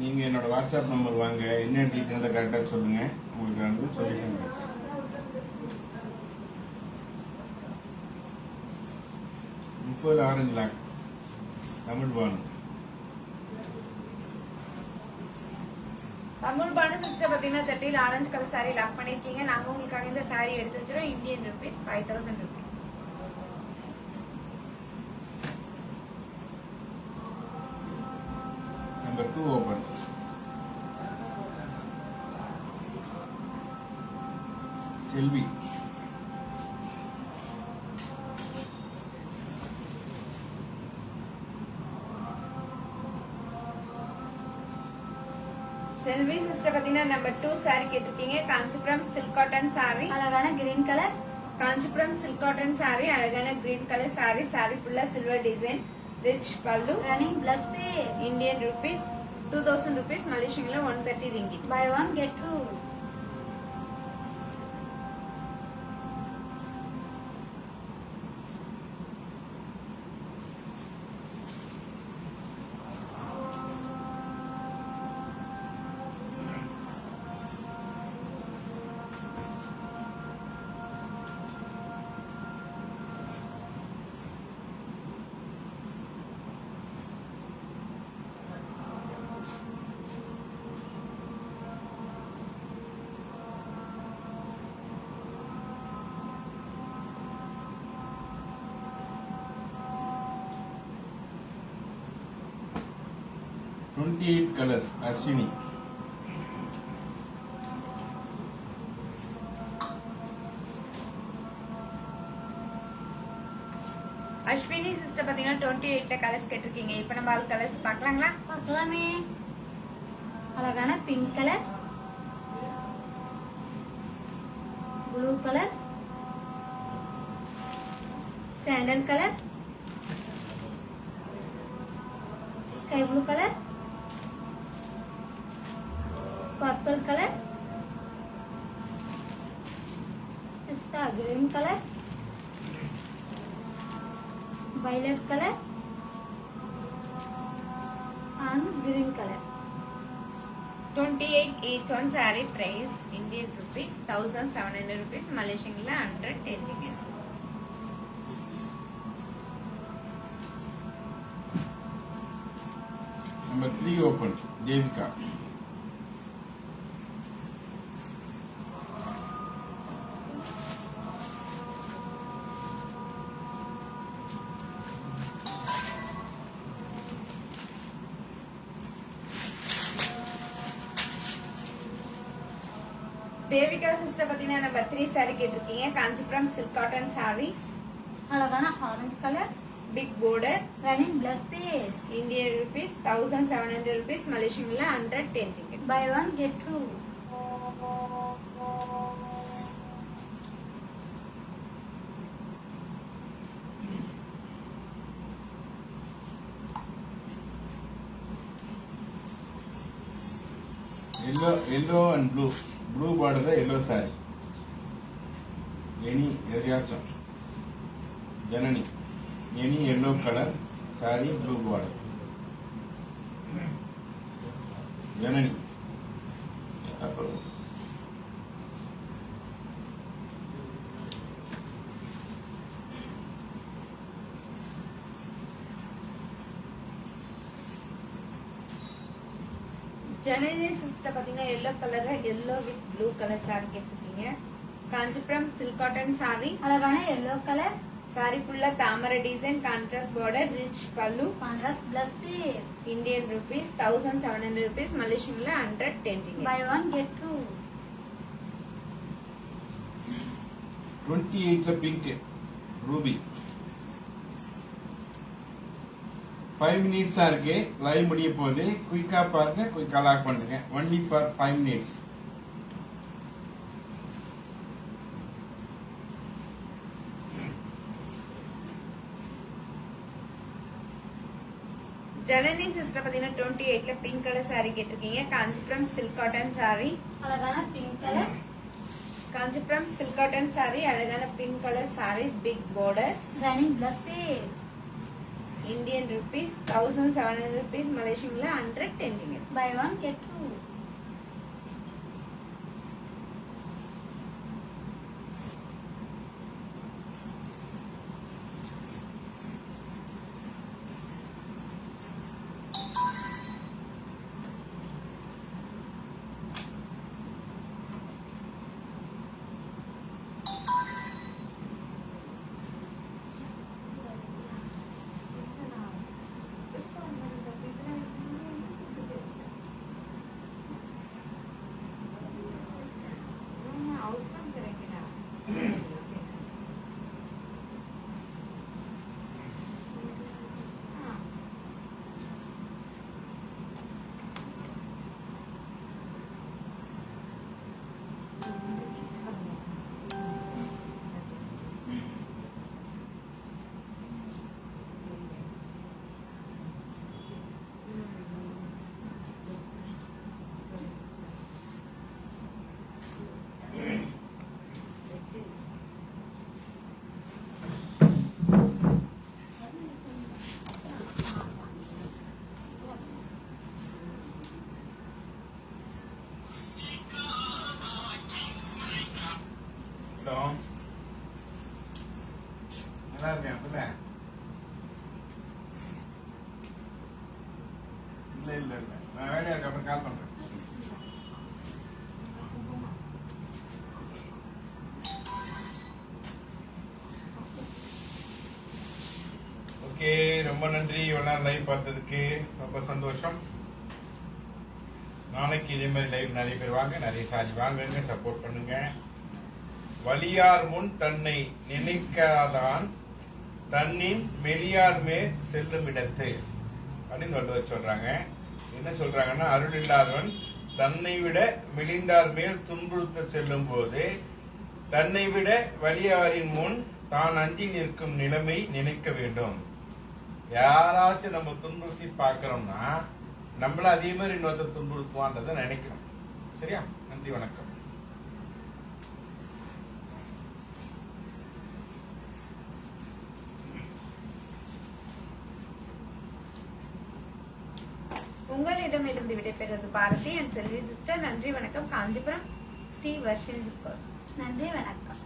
நீங்க என்னோட வாட்ஸ்அப் நம்பர் வாங்க. என்ன டீட்டெயில் கரெக்டா சொல்லுங்க. உங்களுக்கு வந்து சொல்யூஷன் கிடைக்கும். 30 orange lock Tamil Banu. Tamil bond sister பாத்தீங்கன்னா 30ல ஆரஞ்சு கலர் saree லாக் பண்ணிருக்கீங்க. நாங்க உங்களுக்காக இந்த saree எடுத்து வச்சிரோம். Indian rupees 5000 rupees. Number 2 open. Selvi. Selvi sister பாத்தீங்கன்னா நம்பர் 2 சாரி கேட்டிருக்கீங்க. காஞ்சிபுரம் சில்க் காட்டன் சாரி, அழகான green colour. Kanchipuram silk cotton sorry, அழகான கிரீன் கலர் சாரி. சாரி ஃபுல்லா silver design, rich pallu, running plus piece. Indian rupees 2000 rupees, மலேசியன்ல 130 ringgit. By one get two. $28 colors. Ashwini. Ashwini sister பாத்தீங்கன்னா 28 கலர்ஸ் கேட்டிருக்கீங்க. இப்ப நம்ம ஆல் கலர்ஸ் பார்க்கலாங்களா? பார்க்கலாமே. அழகான pink colour, blue colour, sandal colour, sky blue colour, purple colour, pista green colour, violet color and green color. 28 each one saree price Indian rupees 1700 rupees, Malaysian la 110 ringgit. Number 3 opened. Devika. Devika sister பாத்தீங்கன்னா நம்பர் 3 saree கேட்டிருக்கீங்க. காஞ்சிபுரம் சில்க் காட்டன் saree, அழகான orange colour, big border, running plus piece. Indian rupees 1700 rupees, Malaysian la 110 ringgit. Buy one get two. Yellow and blue. Blue border the yellow saree. Any reaction. Janani. Any yellow color saree, blue border. Janani. Janani sister பாத்தீங்கன்னா எல்லோ கலர்ல yellow with blue colour saree கேட்டிருக்கீங்க. காஞ்சிபுரம் சில்க் காட்டன் saree, அழகான yellow color, saree ஃபுல்லா தாமரை டிசைன், கான்ட்ராஸ்ட் border, ரிச் பல்லு, contrast plus piece. Indian rupees 1700 rupees, Malaysian la 110 ringgit. Buy one get two. 28 the pink ruby. 5 minutes இருக்கு. லைவ் முடிய போகுது. குயிக்கா பாருங்க, குயிக்கா லாக் பண்ணுங்க. only for 5 minutes. Janani sister பாத்தீங்கன்னா 28ல பிங்க் கலர் saree கேட்டிருக்கீங்க. காஞ்சிபுரம் சில்க் காட்டன் saree, அழகான pink color, Kanchipuram silk cotton saree, அழகான pink colour saree, big border, running plus piece. Indian rupees 1700 rupees, Malaysian la 110 ringgit. Buy one get two. வரட்டும். நல்லா இருக்கேன் சொல்ல. இல்ல இல்ல இல்ல நான் வேலையா இருக்க அப்புறம் கால் பண்றேன். ஓகே, ரொம்ப நன்றி. இவ்வளவு நேரம் லைவ் பார்த்ததுக்கு ரொம்ப சந்தோஷம். நாளைக்கு இதே மாதிரி லைவ் நிறைய பேர் வாங்க, நிறைய சாரி வாங்குங்க, சப்போர்ட் பண்ணுங்க. வலியார் முன் தன்னை நினைக்காதான் தன்னின் மெலியார் மேல் செல்லும் இடத்து அப்படின்னு வள்ளுவர் சொல்றாங்க. என்ன சொல்றாங்கன்னா, அருள் இல்லாதவன் தன்னை விட மெலிந்தார் மேல் துன்புறுத்த செல்லும் போது தன்னை விட வலியாரின் முன் தான் அஞ்சி நிற்கும் நிலைமை நினைக்க வேண்டும். யாராச்சும் நம்ம துன்புறுத்தி பார்க்கிறோம்னா நம்மள அதே மாதிரி இன்னொருத்தர் துன்புறுத்துவான்றதை நினைக்கிறோம். சரியா? நன்றி, வணக்கம். உங்களிடமிருந்து விடைபெறுவது பாரதி அண்ட் செல்வி சிஸ்டர். நன்றி, வணக்கம். காஞ்சிபுரம் ஸ்ரீ வர்ஷினி. நன்றி, வணக்கம்.